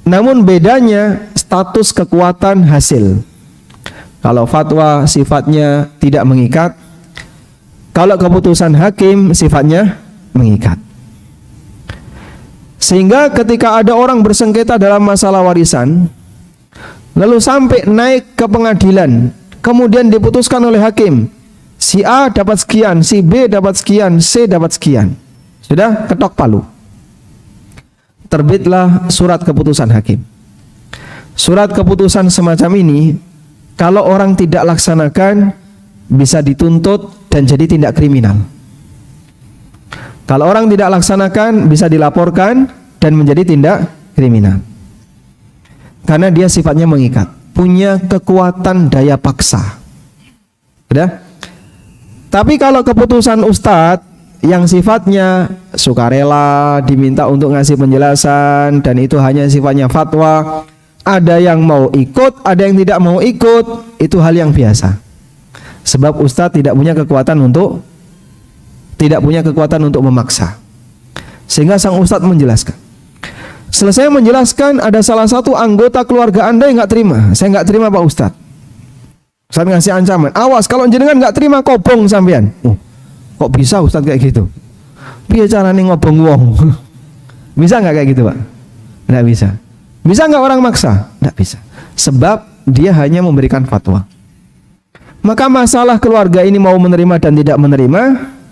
namun bedanya status kekuatan hasil. Kalau fatwa sifatnya tidak mengikat, kalau keputusan hakim sifatnya mengikat. Sehingga ketika ada orang bersengketa dalam masalah warisan, lalu sampai naik ke pengadilan, kemudian diputuskan oleh hakim, si A dapat sekian, si B dapat sekian, C dapat sekian. Sudah ketok palu. Terbitlah surat keputusan hakim. Surat keputusan semacam ini, kalau orang tidak laksanakan, bisa dituntut dan jadi tindak kriminal. Kalau orang tidak laksanakan, bisa dilaporkan dan menjadi tindak kriminal. Karena dia sifatnya mengikat, punya kekuatan daya paksa. Sudah? Tapi kalau keputusan ustadz yang sifatnya sukarela, diminta untuk ngasih penjelasan, dan itu hanya sifatnya fatwa, ada yang mau ikut, ada yang tidak mau ikut, itu hal yang biasa. Sebab ustadz tidak punya kekuatan untuk memaksa. Sehingga sang ustadz menjelaskan. Selesai menjelaskan, ada salah satu anggota keluarga Anda yang nggak terima. Saya nggak terima Pak Ustadz. Ustadz ngasih ancaman, awas kalau jenengan nggak terima kobong sampean. Kok bisa Ustadz kayak gitu? Piye carane ngobong wong? Bisa nggak kayak gitu Pak? Nggak bisa. Bisa nggak orang maksa? Nggak bisa. Sebab dia hanya memberikan fatwa. Maka masalah keluarga ini mau menerima dan tidak menerima,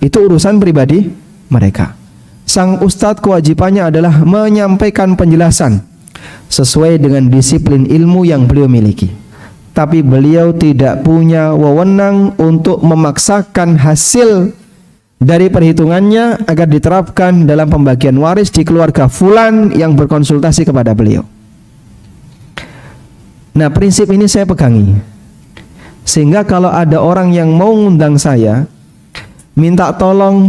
itu urusan pribadi mereka. Sang ustadz kewajibannya adalah menyampaikan penjelasan sesuai dengan disiplin ilmu yang beliau miliki. Tapi beliau tidak punya wewenang untuk memaksakan hasil dari perhitungannya agar diterapkan dalam pembagian waris di keluarga fulan yang berkonsultasi kepada beliau. Nah, prinsip ini saya pegangi. Sehingga kalau ada orang yang mau ngundang saya, minta tolong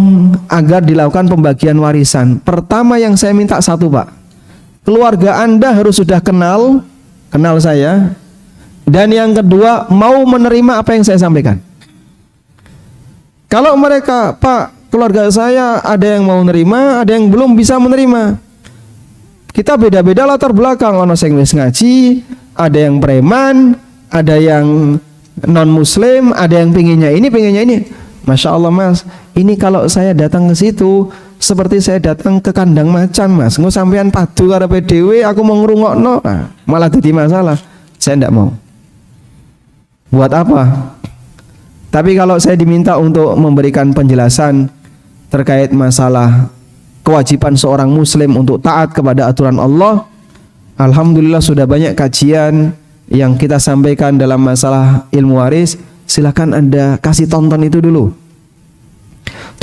agar dilakukan pembagian warisan, pertama yang saya minta satu Pak, keluarga Anda harus sudah kenal saya, dan yang kedua mau menerima apa yang saya sampaikan. Kalau mereka, Pak, keluarga saya ada yang mau menerima, ada yang belum bisa menerima, kita beda-beda latar belakang, ono sing wis ngaji, ada yang preman, ada yang non muslim, ada yang pinginnya ini. Masya Allah Mas, ini kalau saya datang ke situ seperti saya datang ke kandang macan Mas. Nggak sampean padu karo PDW, aku mau ngrungokno, malah jadi masalah. Saya tidak mau. Buat apa? Tapi kalau saya diminta untuk memberikan penjelasan terkait masalah kewajiban seorang muslim untuk taat kepada aturan Allah, alhamdulillah sudah banyak kajian yang kita sampaikan dalam masalah ilmu waris. Silakan Anda kasih tonton itu dulu,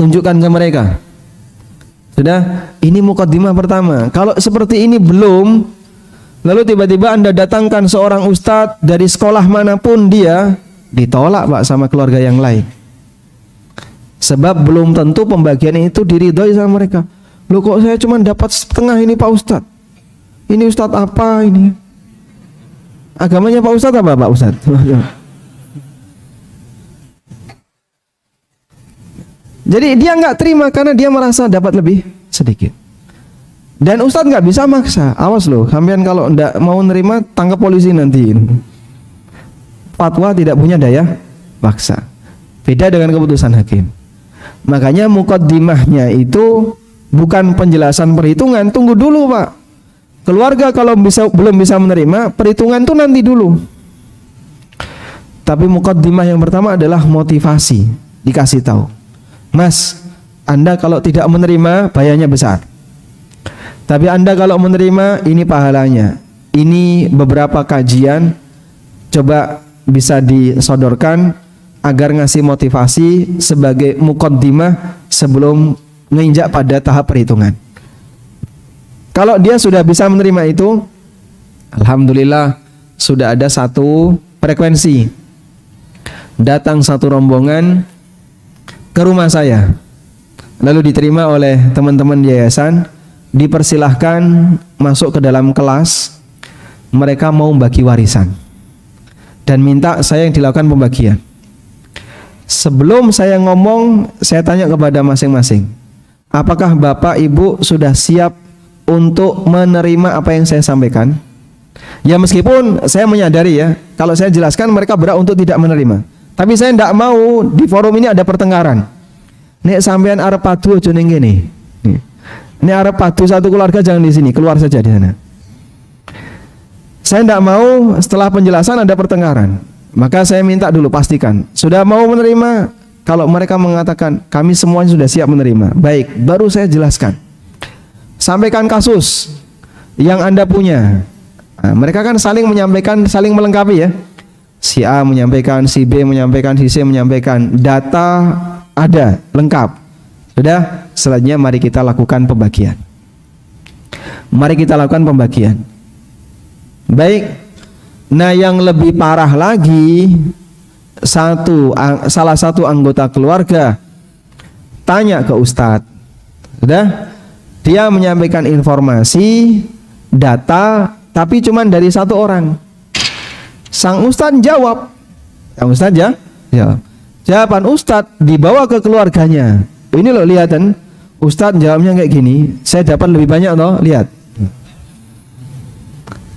tunjukkan ke mereka. Sudah, ini mukaddimah pertama. Kalau seperti ini belum, lalu tiba-tiba Anda datangkan seorang ustadz dari sekolah manapun, dia ditolak Pak sama keluarga yang lain. Sebab belum tentu pembagian itu diridhoi sama mereka. Loh kok saya cuma dapat setengah ini Pak Ustadz? Ini ustadz apa ini? Agamanya Pak Ustadz apa Pak Ustadz? Jadi dia nggak terima karena dia merasa dapat lebih sedikit. Dan ustadz nggak bisa maksa. Awas loh, sampean kalau nggak mau nerima tangkap polisi nanti. Fatwa tidak punya daya paksa. Beda dengan keputusan hakim. Makanya mukaddimahnya itu bukan penjelasan perhitungan. Tunggu dulu Pak. Keluarga kalau belum bisa menerima, perhitungan itu nanti dulu. Tapi mukaddimah yang pertama adalah motivasi. Dikasih tahu, Mas, Anda kalau tidak menerima bayarnya besar. Tapi Anda kalau menerima ini pahalanya. Ini beberapa kajian, coba bisa disodorkan agar ngasih motivasi sebagai mukaddimah sebelum menginjak pada tahap perhitungan. Kalau dia sudah bisa menerima itu, alhamdulillah sudah ada satu frekuensi. Datang satu rombongan ke rumah saya, lalu diterima oleh teman-teman yayasan, dipersilahkan masuk ke dalam kelas. Mereka mau bagi warisan dan minta saya yang dilakukan pembagian. Sebelum saya ngomong, saya tanya kepada masing-masing, apakah Bapak Ibu sudah siap untuk menerima apa yang saya sampaikan? Ya meskipun saya menyadari ya, kalau saya jelaskan mereka berat untuk tidak menerima. Tapi saya tidak mau di forum ini ada pertengkaran. Nek sampean arep padu aja ning kene. Nek arep padu satu keluarga jangan di sini, keluar saja di sana. Saya tidak mau setelah penjelasan ada pertengkaran. Maka saya minta dulu pastikan sudah mau menerima. Kalau mereka mengatakan kami semuanya sudah siap menerima, baik, baru saya jelaskan. Sampaikan kasus yang Anda punya. Nah, mereka kan saling menyampaikan, saling melengkapi ya. Si A menyampaikan, si B menyampaikan, si C menyampaikan, data ada lengkap. Sudah, selanjutnya mari kita lakukan pembagian. Mari kita lakukan pembagian. Baik. Nah, yang lebih parah lagi, salah satu anggota keluarga tanya ke ustadz. Sudah, dia menyampaikan informasi, data tapi cuman dari satu orang. Sang ustadz jawab. Sang ustadz ya. Jawaban ustadz dibawa ke keluarganya. Ini loh, lihatan. Ustadz jawabnya kayak gini. Saya dapat lebih banyak toh, lihat.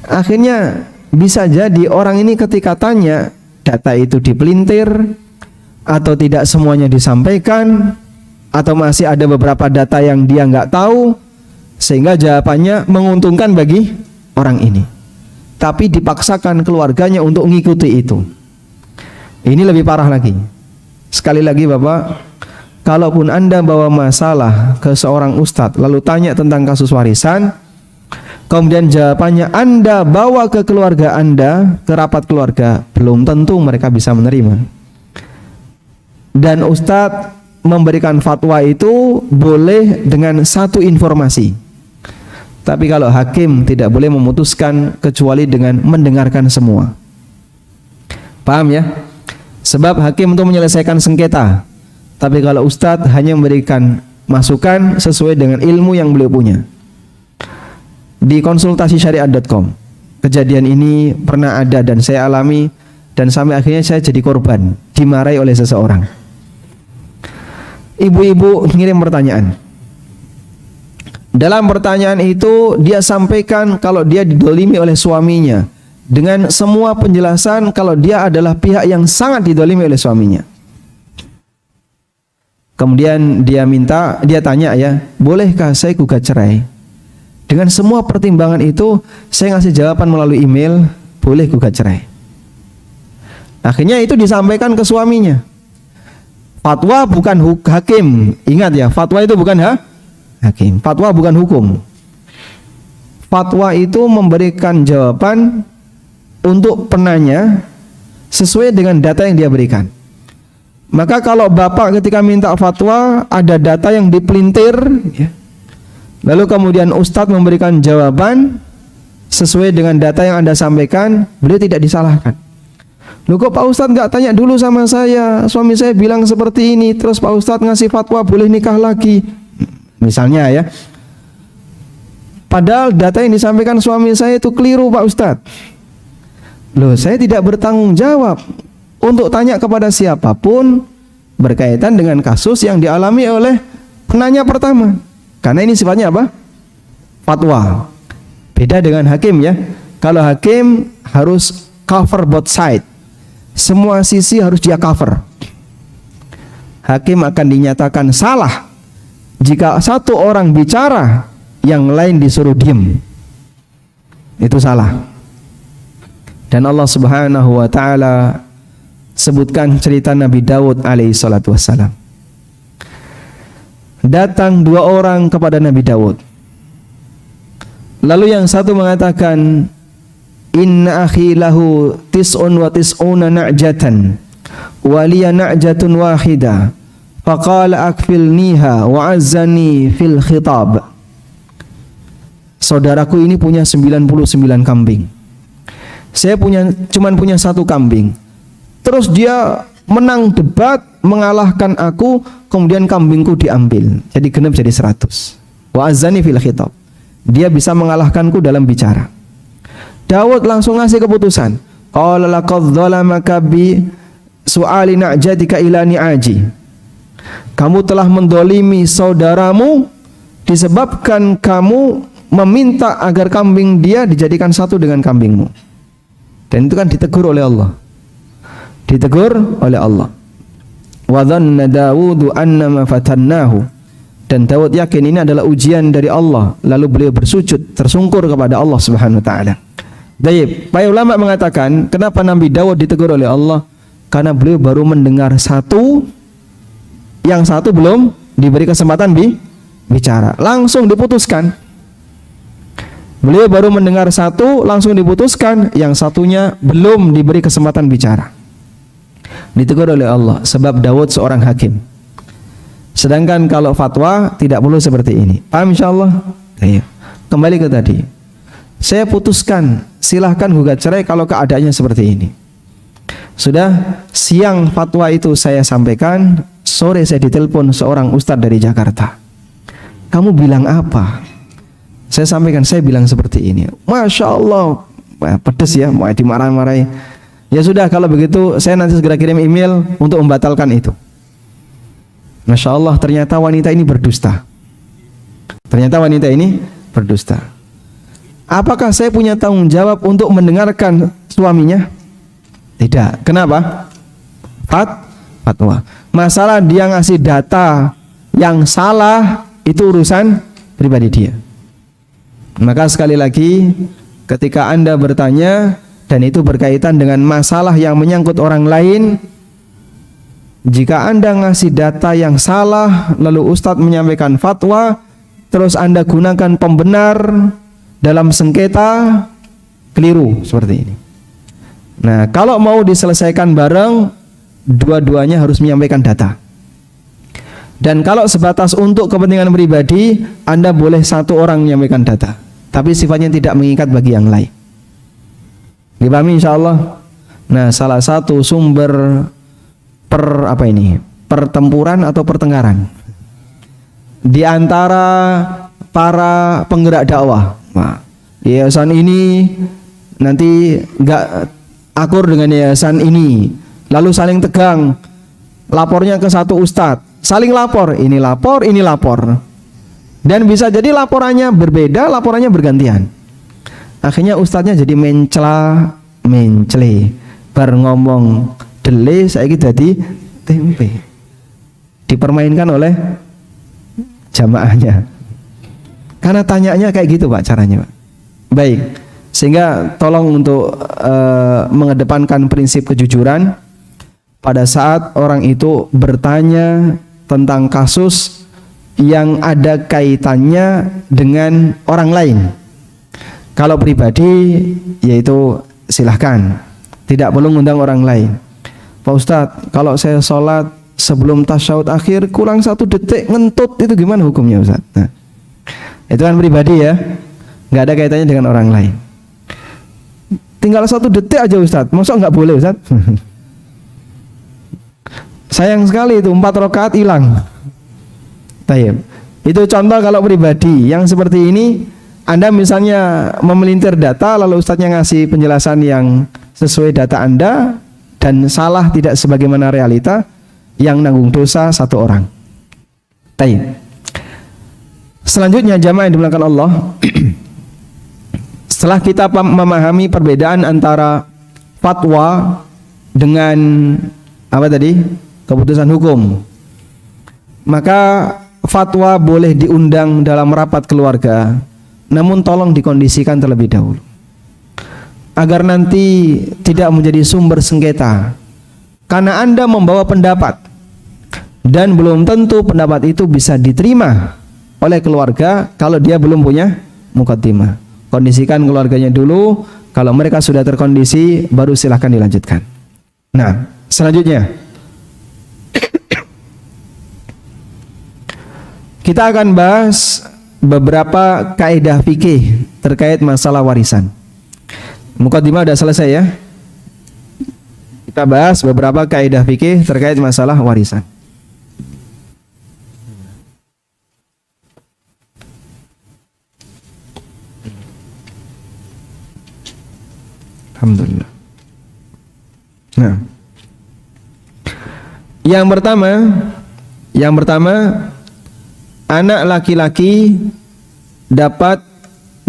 Akhirnya bisa jadi orang ini ketika tanya, data itu dipelintir atau tidak semuanya disampaikan, atau masih ada beberapa data yang dia nggak tahu, sehingga jawabannya menguntungkan bagi orang ini. Tapi dipaksakan keluarganya untuk mengikuti itu. Ini lebih parah lagi. Sekali lagi Bapak, kalaupun Anda bawa masalah ke seorang ustadz lalu tanya tentang kasus warisan, kemudian jawabannya Anda bawa ke keluarga Anda, ke rapat keluarga, belum tentu mereka bisa menerima. Dan ustadz memberikan fatwa itu boleh dengan satu informasi. Tapi kalau hakim tidak boleh memutuskan kecuali dengan mendengarkan semua. Paham ya? Sebab hakim untuk menyelesaikan sengketa. Tapi kalau ustadz hanya memberikan masukan sesuai dengan ilmu yang beliau punya. Di konsultasisyariat.com, kejadian ini pernah ada dan saya alami, dan sampai akhirnya saya jadi korban, dimarahi oleh seseorang. Ibu-ibu ngirim pertanyaan. Dalam pertanyaan itu dia sampaikan kalau dia didolimi oleh suaminya, dengan semua penjelasan kalau dia adalah pihak yang sangat didolimi oleh suaminya. Kemudian dia tanya ya, bolehkah saya gugat cerai? Dengan semua pertimbangan itu saya ngasih jawaban melalui email, boleh gugat cerai. Akhirnya itu disampaikan ke suaminya. Fatwa bukan hakim. Ingat ya, fatwa itu bukan hakim. Fatwa bukan hukum. Fatwa itu memberikan jawaban untuk penanya sesuai dengan data yang dia berikan. Maka kalau bapak ketika minta fatwa ada data yang dipelintir ya, lalu kemudian ustadz memberikan jawaban sesuai dengan data yang Anda sampaikan, beliau tidak disalahkan. Loh kok Pak Ustadz nggak tanya dulu sama saya, suami saya bilang seperti ini, terus Pak Ustadz ngasih fatwa boleh nikah lagi, misalnya ya. Padahal data yang disampaikan suami saya itu keliru Pak Ustadz. Loh, saya tidak bertanggung jawab untuk tanya kepada siapapun berkaitan dengan kasus yang dialami oleh penanya pertama. Karena ini sifatnya apa? Fatwa. Beda dengan hakim ya. Kalau hakim harus cover both side. Semua sisi harus dia cover. Hakim akan dinyatakan salah jika satu orang bicara, yang lain disuruh diam. Itu salah. Dan Allah Subhanahu wa taala sebutkan cerita Nabi Daud alaihi salatu wassalam. Datang dua orang kepada Nabi Daud. Lalu yang satu mengatakan, inna akhi lahu tis'un wa tis'una na'jatan wa liya na'jatun wahida faqala akfilniha wa azzani fil khitab. Saudaraku ini punya 99 kambing. Saya cuman punya satu kambing. Terus dia menang debat, mengalahkan aku, kemudian kambingku diambil. Jadi genap jadi 100. Wa azzani fil khitab. Dia bisa mengalahkanku dalam bicara. Daud langsung ngasih keputusan. Qala laqad zalamaka bi su'ali na'jatika ila ni'aji. Kamu telah mendolimi saudaramu disebabkan kamu meminta agar kambing dia dijadikan satu dengan kambingmu. Dan itu kan ditegur oleh Allah. Ditegur oleh Allah. Wa dhanna Dawudu annama fatannahu. Dan Daud yakin ini adalah ujian dari Allah. Lalu beliau bersujud tersungkur kepada Allah Subhanahu wa taala. Baik, para ulama mengatakan kenapa Nabi Daud ditegur oleh Allah? Karena beliau baru mendengar satu, yang satu belum diberi kesempatan bicara, langsung diputuskan. Beliau baru mendengar satu, langsung diputuskan, yang satunya belum diberi kesempatan bicara. Ditegur oleh Allah, sebab Daud seorang hakim. Sedangkan kalau fatwa tidak perlu seperti ini. Paham insyaallah? Ayo. Kembali ke tadi. Saya putuskan, silahkan gugat cerai kalau keadaannya seperti ini. Sudah, siang fatwa itu saya sampaikan, sore saya ditelepon seorang ustadz dari Jakarta. Kamu bilang apa? Saya sampaikan, saya bilang seperti ini. Masya Allah, pedes ya, mau dimarah-marahi. Ya sudah, kalau begitu saya nanti segera kirim email untuk membatalkan itu. Masya Allah, ternyata wanita ini berdusta. Ternyata wanita ini berdusta. Apakah saya punya tanggung jawab untuk mendengarkan suaminya? Tidak. Kenapa? Fatwa. Masalah dia ngasih data yang salah, itu urusan pribadi dia. Maka sekali lagi, ketika Anda bertanya dan itu berkaitan dengan masalah yang menyangkut orang lain, jika Anda ngasih data yang salah lalu Ustadz menyampaikan fatwa, terus Anda gunakan pembenar dalam sengketa, keliru seperti ini. Nah, kalau mau diselesaikan bareng, dua-duanya harus menyampaikan data. Dan kalau sebatas untuk kepentingan pribadi, Anda boleh satu orang menyampaikan data, tapi sifatnya tidak mengikat bagi yang lain. Dipahami insyaallah? Nah, salah satu sumber pertempuran atau pertengkaran di antara para penggerak dakwah. Nah, yayasan ini nanti enggak akur dengan yayasan ini, lalu saling tegang, lapornya ke satu ustadz, saling lapor, ini lapor, dan bisa jadi laporannya berbeda, laporannya bergantian. Akhirnya ustadznya jadi mencle, bar ngomong dele saiki dadi tempe, dipermainkan oleh jamaahnya. Karena tanyanya kayak gitu Pak caranya, Pak. Baik, sehingga tolong untuk mengedepankan prinsip kejujuran pada saat orang itu bertanya tentang kasus yang ada kaitannya dengan orang lain. Kalau pribadi, yaitu silahkan, tidak perlu ngundang orang lain. Pak Ustadz, kalau saya sholat sebelum tasyahud akhir kurang 1 detik ngentut, itu gimana hukumnya Ustadz? Nah, itu kan pribadi ya, nggak ada kaitannya dengan orang lain. Tinggal 1 detik aja Ustadz, masa nggak boleh Ustadz? Sayang sekali itu 4 rakaat hilang. Tayyib. Itu contoh kalau pribadi. Yang seperti ini, Anda misalnya memelintir data, lalu ustadznya ngasih penjelasan yang sesuai data Anda dan salah tidak sebagaimana realita, yang nanggung dosa 1 orang. Tayyib. Selanjutnya jamaah yang dimuliakan Allah, setelah kita memahami perbedaan antara fatwa dengan apa tadi? Keputusan hukum, maka fatwa boleh diundang dalam rapat keluarga, namun tolong dikondisikan terlebih dahulu agar nanti tidak menjadi sumber sengketa. Karena Anda membawa pendapat dan belum tentu pendapat itu bisa diterima oleh keluarga kalau dia belum punya muqaddimah. Kondisikan keluarganya dulu, kalau mereka sudah terkondisi baru silahkan dilanjutkan. Nah, selanjutnya kita akan bahas beberapa kaidah fikih terkait masalah warisan. Muqaddimah sudah selesai ya. Kita bahas beberapa kaidah fikih terkait masalah warisan. Alhamdulillah. Nah, yang pertama, anak laki-laki dapat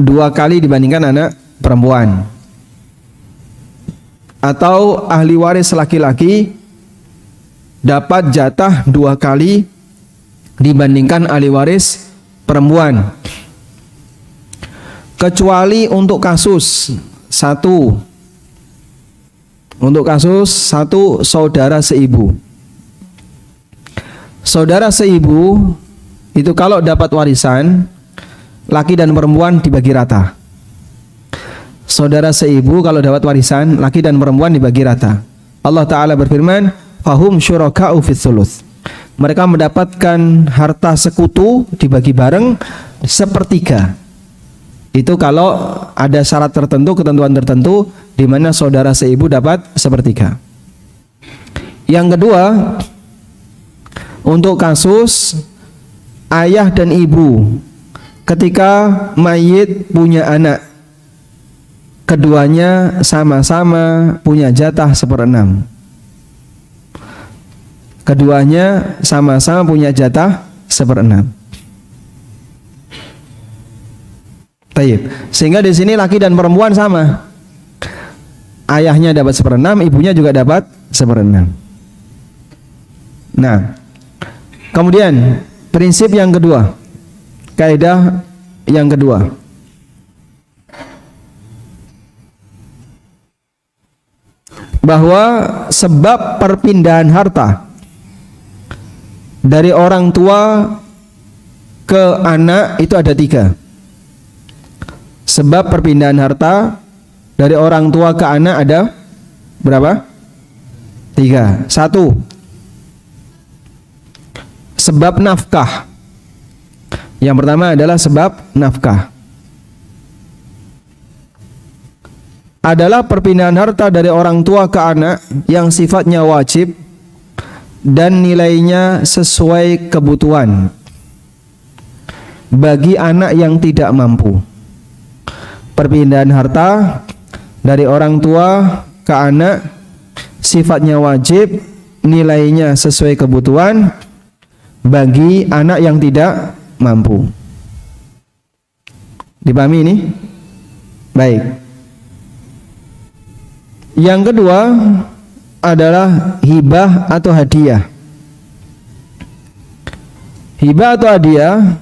2 kali dibandingkan anak perempuan. Atau ahli waris laki-laki dapat jatah 2 kali dibandingkan ahli waris perempuan. Kecuali untuk kasus satu saudara seibu. Saudara seibu itu kalau dapat warisan, laki dan perempuan dibagi rata. Saudara seibu kalau dapat warisan, laki dan perempuan dibagi rata. Allah Ta'ala berfirman, fahum syuraka'u fits thuluts. Mereka mendapatkan harta sekutu dibagi bareng 1/3. Itu kalau ada syarat tertentu, ketentuan tertentu, di mana saudara seibu dapat 1/3. Yang kedua, untuk kasus ayah dan ibu ketika mayit punya anak, keduanya sama-sama punya jatah 1/6. Keduanya sama-sama punya jatah 1/6. Taib. Sehingga di sini laki dan perempuan sama. Ayahnya dapat 1/6, ibunya juga dapat 1/6. Nah, kemudian prinsip yang kedua, kaidah yang kedua, bahwa sebab perpindahan harta dari orang tua ke anak itu ada 3. Sebab perpindahan harta dari orang tua ke anak ada berapa? 3. 1, sebab nafkah. Yang pertama adalah sebab nafkah. Adalah perpindahan harta dari orang tua ke anak yang sifatnya wajib dan nilainya sesuai kebutuhan bagi anak yang tidak mampu. Perpindahan harta dari orang tua ke anak sifatnya wajib, nilainya sesuai kebutuhan bagi anak yang tidak mampu. Dipahami ini? Baik. Yang kedua adalah hibah atau hadiah. Hibah atau hadiah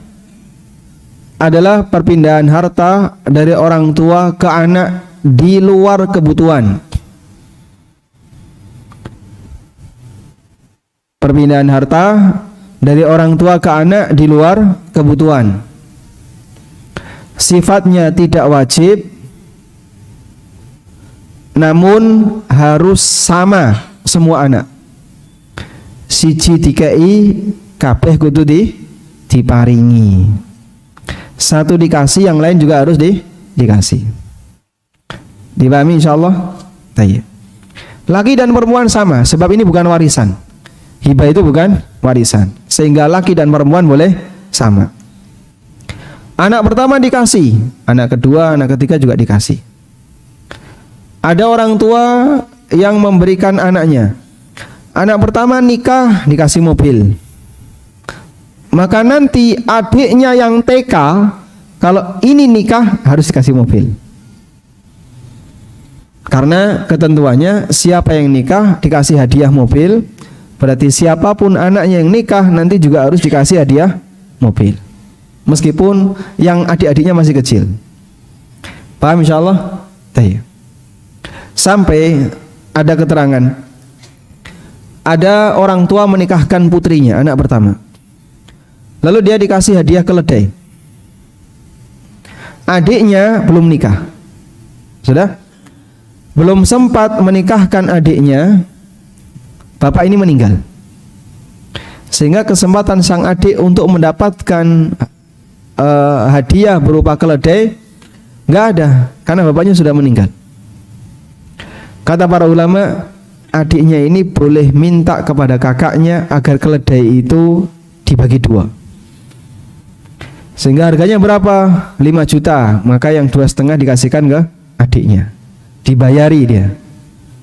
adalah perpindahan harta dari orang tua ke anak di luar kebutuhan. Perpindahan harta dari orang tua ke anak di luar kebutuhan. Sifatnya tidak wajib, namun harus sama semua anak. Siji dikai, kabeh kudu diparingi. Satu dikasih, yang lain juga harus dikasih. Dipahami insyaallah? Baik. Laki dan perempuan sama, sebab ini bukan warisan. Hibah itu bukan warisan, sehingga laki dan perempuan boleh sama. Anak pertama dikasih, anak kedua, anak ketiga juga dikasih. Ada orang tua yang memberikan anaknya. Anak pertama nikah, dikasih mobil. Maka nanti adiknya yang TK, kalau ini nikah harus dikasih mobil. Karena ketentuannya siapa yang nikah dikasih hadiah mobil, berarti siapapun anaknya yang nikah nanti juga harus dikasih hadiah mobil. Meskipun yang adik-adiknya masih kecil. Paham insyaallah? Baik. Sampai ada keterangan, ada orang tua menikahkan putrinya, anak pertama. Lalu dia dikasih hadiah keledai. Adiknya belum nikah. Sudah? Belum sempat menikahkan adiknya, bapak ini meninggal. Sehingga kesempatan sang adik untuk mendapatkan hadiah berupa keledai nggak ada, karena bapaknya sudah meninggal. Kata para ulama, adiknya ini boleh minta kepada kakaknya agar keledai itu dibagi 2. Sehingga harganya berapa? 5 juta. Maka yang 2,5 dikasihkan ke adiknya, dibayari dia.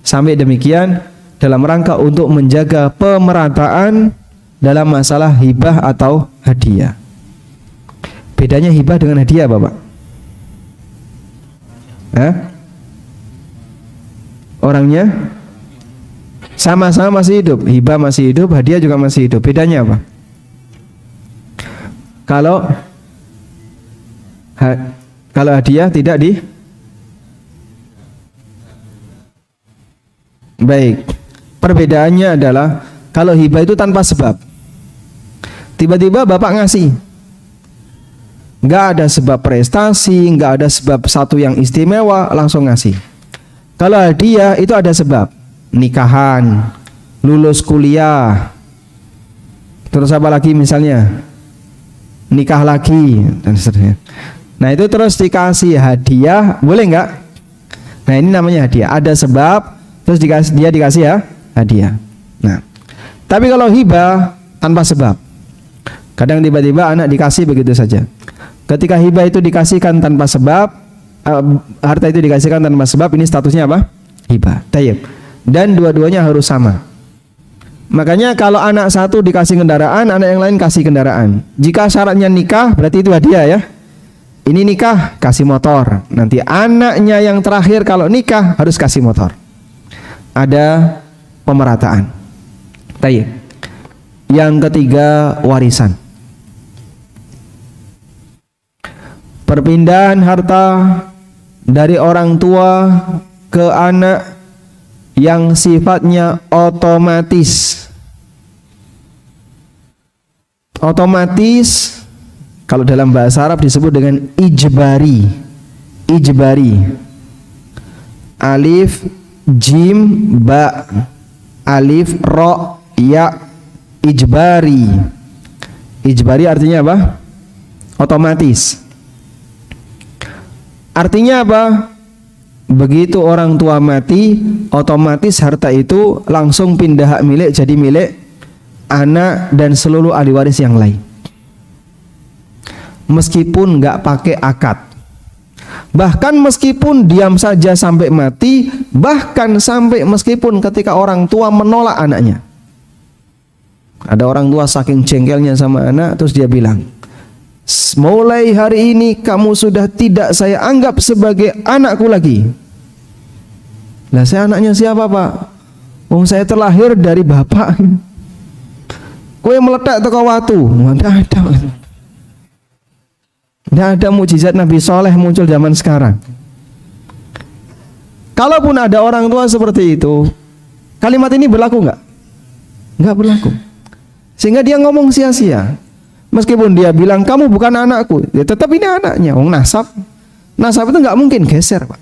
Sampai demikian dalam rangka untuk menjaga pemerataan dalam masalah hibah atau hadiah. Bedanya hibah dengan hadiah, Bapak? Orangnya sama-sama masih hidup. Hibah masih hidup, hadiah juga masih hidup. Bedanya apa? Kalau hadiah tidak Baik. Perbedaannya adalah kalau hibah itu tanpa sebab. Tiba-tiba bapak ngasih, nggak ada sebab prestasi, nggak ada sebab satu yang istimewa, langsung ngasih. Kalau hadiah itu ada sebab, nikahan, lulus kuliah, terus apa lagi misalnya, nikah lagi dan seterusnya. Nah itu terus dikasih hadiah, boleh nggak? Nah ini namanya hadiah, ada sebab, terus dia dikasih ya hadiah. Nah, tapi kalau hibah tanpa sebab, kadang tiba-tiba anak dikasih begitu saja. Ketika hibah itu dikasihkan tanpa sebab, harta itu dikasihkan tanpa sebab, ini statusnya apa? Hibah. Tayyib. Dan dua-duanya harus sama. Makanya kalau anak satu dikasih kendaraan, anak yang lain kasih kendaraan. Jika syaratnya nikah, berarti itu hadiah ya. Ini nikah, kasih motor. Nanti anaknya yang terakhir kalau nikah harus kasih motor. Ada pemerataan. Tayyib. Yang ketiga, warisan. Perpindahan harta dari orang tua ke anak yang sifatnya otomatis. Otomatis kalau dalam bahasa Arab disebut dengan ijbari. Ijbari. Alif, jim, ba. Alif, ro, ya. Ijbari. Ijbari artinya apa? Otomatis. Artinya apa? Begitu orang tua mati, otomatis harta itu langsung pindah hak milik jadi milik anak dan seluruh ahli waris yang lain. Meskipun nggak pakai akad, bahkan meskipun diam saja sampai mati, bahkan sampai meskipun ketika orang tua menolak anaknya. Ada orang tua saking jengkelnya sama anak, terus dia bilang, mulai hari ini kamu sudah tidak saya anggap sebagai anakku lagi. Lah saya anaknya siapa pak? Wong saya terlahir dari bapak. Kowe meletak teko watu. Tidak ada mukjizat Nabi Soleh muncul zaman sekarang. Kalaupun ada orang tua seperti itu, kalimat ini berlaku nggak? Nggak berlaku. Sehingga dia ngomong sia-sia. Meskipun dia bilang kamu bukan anakku, ya tetap ini anaknya. Wong nasab itu nggak mungkin geser, Pak.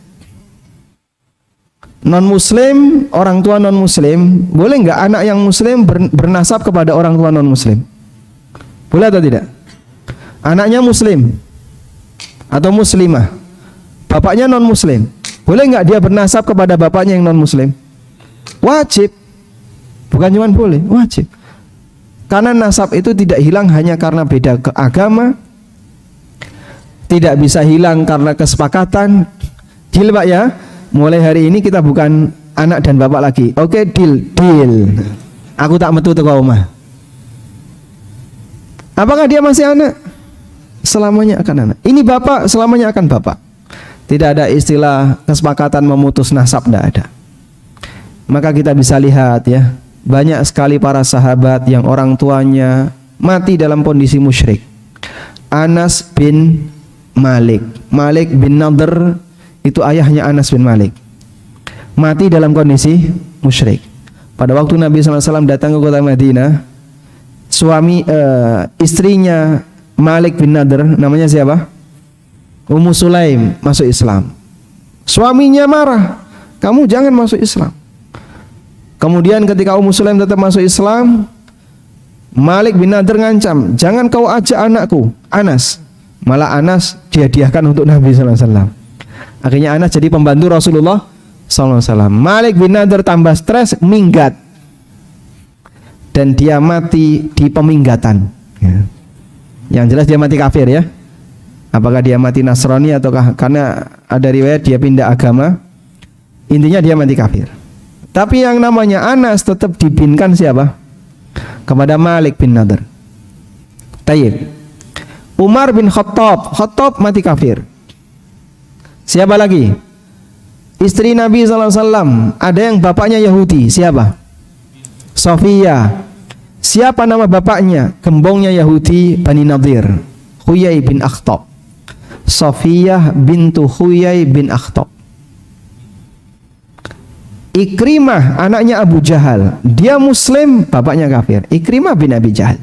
Non Muslim, orang tua non Muslim, boleh nggak anak yang Muslim bernasab kepada orang tua non Muslim? Boleh atau tidak? Anaknya Muslim atau Muslimah, bapaknya non Muslim, boleh nggak dia bernasab kepada bapaknya yang non Muslim? Wajib, bukan cuma boleh, wajib. Karena nasab itu tidak hilang hanya karena beda agama, tidak bisa hilang karena kesepakatan. Deal Pak ya, mulai hari ini kita bukan anak dan bapak lagi. Oke, deal. Aku tak metu teko omah. Apakah dia masih anak? Selamanya akan anak. Ini bapak, selamanya akan bapak. Tidak ada istilah kesepakatan memutus nasab, tidak ada. Maka kita bisa lihat ya, banyak sekali para sahabat yang orang tuanya mati dalam kondisi musyrik. Anas bin Malik, Malik bin Nadr, itu ayahnya Anas bin Malik, mati dalam kondisi musyrik. Pada waktu Nabi SAW datang ke kota Madinah, istrinya Malik bin Nadr, namanya siapa? Ummu Sulaim, masuk Islam. Suaminya marah, kamu jangan masuk Islam. Kemudian ketika Ummu Sulaim tetap masuk Islam, Malik bin Nadr ngancam, jangan kau ajak anakku Anas. Malah Anas dihadiahkan untuk Nabi SAW. Akhirnya Anas jadi pembantu Rasulullah SAW. Malik bin Nadr tambah stres, minggat, dan dia mati di peminggatan ya. Yang jelas dia mati kafir ya. Apakah dia mati Nasrani ataukah karena ada riwayat dia pindah agama, intinya dia mati kafir. Tapi yang namanya Anas tetap dibinkan siapa? Kepada Malik bin Nadr. Tayyib. Umar bin Khattab mati kafir. Siapa lagi? Istri Nabi SAW, ada yang bapaknya Yahudi, siapa? Sofia. Siapa nama bapaknya? Gembongnya Yahudi Bani Nadir, Huyai bin Akhtab. Sofiyah bintu Huyai bin Akhtab. Ikrimah anaknya Abu Jahal, dia Muslim, bapaknya kafir. Ikrimah bin Abi Jahal.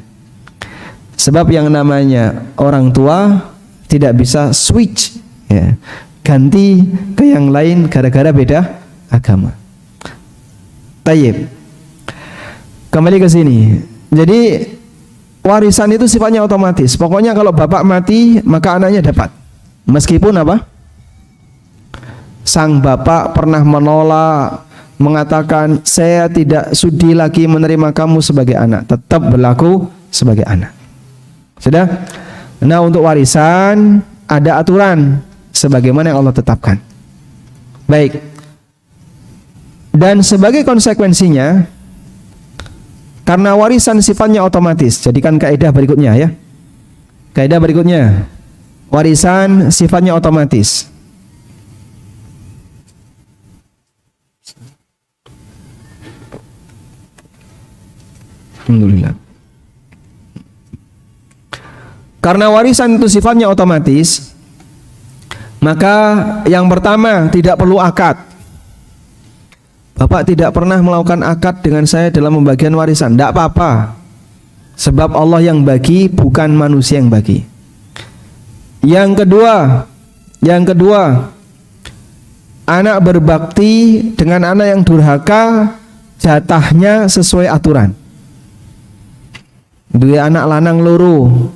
Sebab yang namanya orang tua tidak bisa switch ya, ganti ke yang lain gara-gara beda agama. Tayyib. Kembali ke sini. Jadi warisan itu sifatnya otomatis. Pokoknya kalau bapak mati maka anaknya dapat. Meskipun apa? Sang bapak pernah menolak, mengatakan saya tidak sudi lagi menerima kamu sebagai anak, tetap berlaku sebagai anak. Sudah? Nah, untuk warisan ada aturan sebagaimana yang Allah tetapkan. Baik. Dan sebagai konsekuensinya, karena warisan sifatnya otomatis, jadikan kaidah berikutnya ya. Kaidah berikutnya, warisan sifatnya otomatis. Alhamdulillah. Karena warisan itu sifatnya otomatis, maka yang pertama tidak perlu akad. Bapak tidak pernah melakukan akad dengan saya dalam pembagian warisan, tidak apa-apa. Sebab Allah yang bagi, bukan manusia yang bagi. Yang kedua, anak berbakti dengan anak yang durhaka, jatahnya sesuai aturan. Dua anak lanang loro,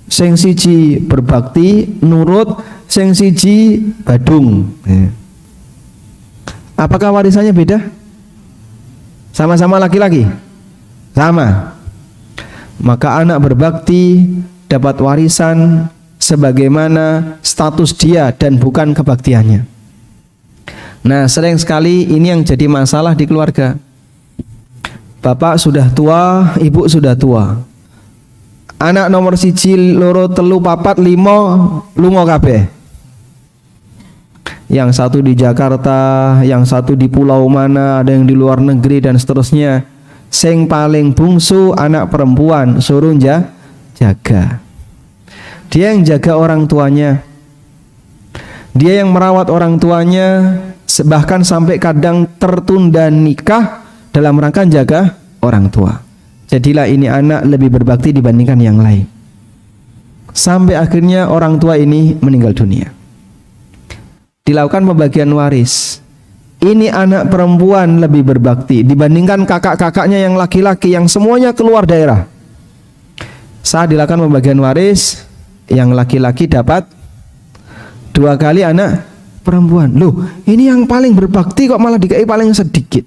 sing siji berbakti nurut, sing siji badung. Apakah warisannya beda? Sama-sama laki-laki? Sama. Maka anak berbakti dapat warisan sebagaimana status dia dan bukan kebaktiannya. Nah, sering sekali ini yang jadi masalah di keluarga. Bapak sudah tua, ibu sudah tua. Anak nomor siji, loro, telu, papat, limo, lunga kabeh. Yang satu di Jakarta, yang satu di pulau mana, ada yang di luar negeri dan seterusnya. Sing paling bungsu anak perempuan suruh jaga. Dia yang jaga orang tuanya. Dia yang merawat orang tuanya, bahkan sampai kadang tertunda nikah dalam rangka jaga orang tua. Jadilah ini anak lebih berbakti dibandingkan yang lain. Sampai akhirnya orang tua ini meninggal dunia. Dilakukan pembagian waris. Ini anak perempuan lebih berbakti dibandingkan kakak-kakaknya yang laki-laki yang semuanya keluar daerah. Saat dilakukan pembagian waris, yang laki-laki dapat 2 kali anak perempuan. Loh, ini yang paling berbakti kok malah dikai paling sedikit.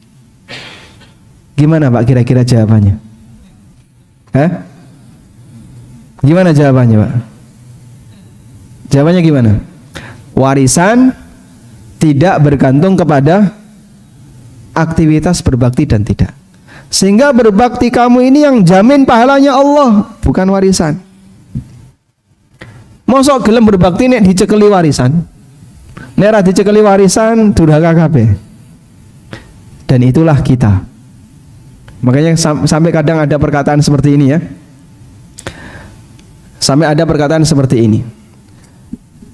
Gimana Pak kira-kira jawabannya? Gimana jawabannya Pak? Jawabannya gimana? Warisan tidak bergantung kepada aktivitas berbakti dan tidak. Sehingga berbakti kamu ini yang jamin pahalanya Allah, bukan warisan. Mosok gelem berbakti nek dicekeli warisan. Nek ra dicekeli warisan durhaka kabeh. Dan itulah kita. Makanya sampai kadang ada perkataan seperti ini ya. Sampai ada perkataan seperti ini.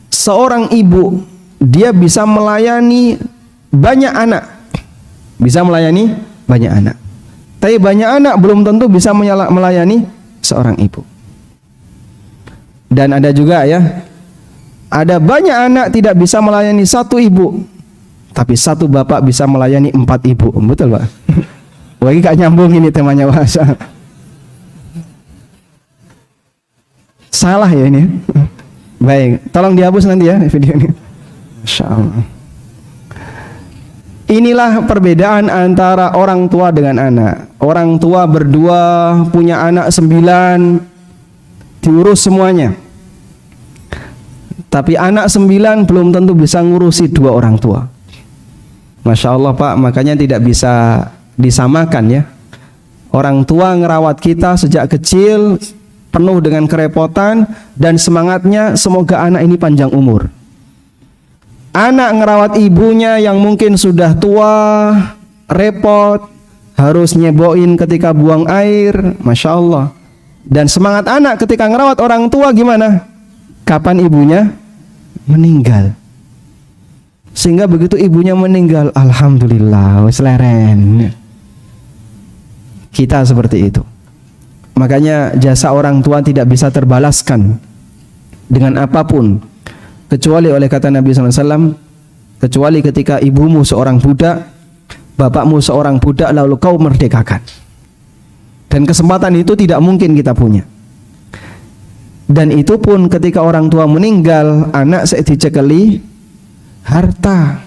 Seorang ibu dia bisa melayani banyak anak. Bisa melayani banyak anak. Tapi banyak anak belum tentu bisa melayani seorang ibu. Dan ada juga ya, ada banyak anak tidak bisa melayani satu ibu, tapi satu bapak bisa melayani 4 ibu. Betul Pak? Wah, ini gak nyambung ini temanya bahasa. Salah ya ini. Baik, tolong dihapus nanti ya video ini. Masya Allah. Inilah perbedaan antara orang tua dengan anak. Orang tua berdua punya anak 9, diurus semuanya. Tapi anak 9 belum tentu bisa ngurusi 2 orang tua. Masya Allah Pak, makanya tidak bisa disamakan ya. Orang tua ngerawat kita sejak kecil penuh dengan kerepotan dan semangatnya semoga anak ini panjang umur. Anak ngerawat ibunya yang mungkin sudah tua, repot, harus nyeboin ketika buang air, Masya Allah. Dan semangat anak ketika ngerawat orang tua gimana? Kapan ibunya meninggal? Sehingga begitu ibunya meninggal, alhamdulillah, wis leren. Kita seperti itu. Makanya jasa orang tua tidak bisa terbalaskan dengan apapun, kecuali oleh kata Nabi SAW, kecuali ketika ibumu seorang budak, bapakmu seorang budak, lalu kau merdekakan. Dan kesempatan itu tidak mungkin kita punya. Dan itu pun ketika orang tua meninggal, anak saya dicekeli harta,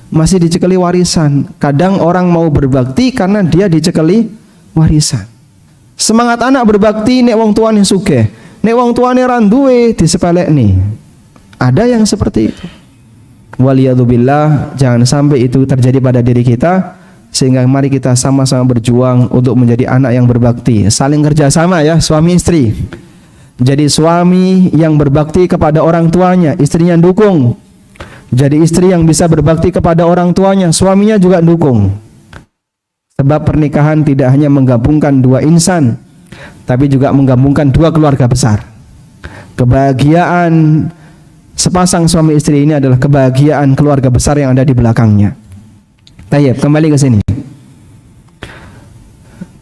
masih dicekeli warisan. Kadang orang mau berbakti karena dia dicekeli warisan. Semangat anak berbakti nek wong tuane sugih, Nek wong tuane ra duwe disepelekne. Ada yang seperti itu. Waliyadzubillah, jangan sampai itu terjadi pada diri kita, sehingga mari kita sama-sama berjuang untuk menjadi anak yang berbakti, saling kerjasama ya, suami istri. Jadi suami yang berbakti kepada orang tuanya, istrinya dukung. Jadi istri yang bisa berbakti kepada orang tuanya, suaminya juga dukung. Sebab pernikahan tidak hanya menggabungkan dua insan, tapi juga menggabungkan dua keluarga besar. Kebahagiaan sepasang suami istri ini adalah kebahagiaan keluarga besar yang ada di belakangnya. Tayyib, kembali ke sini.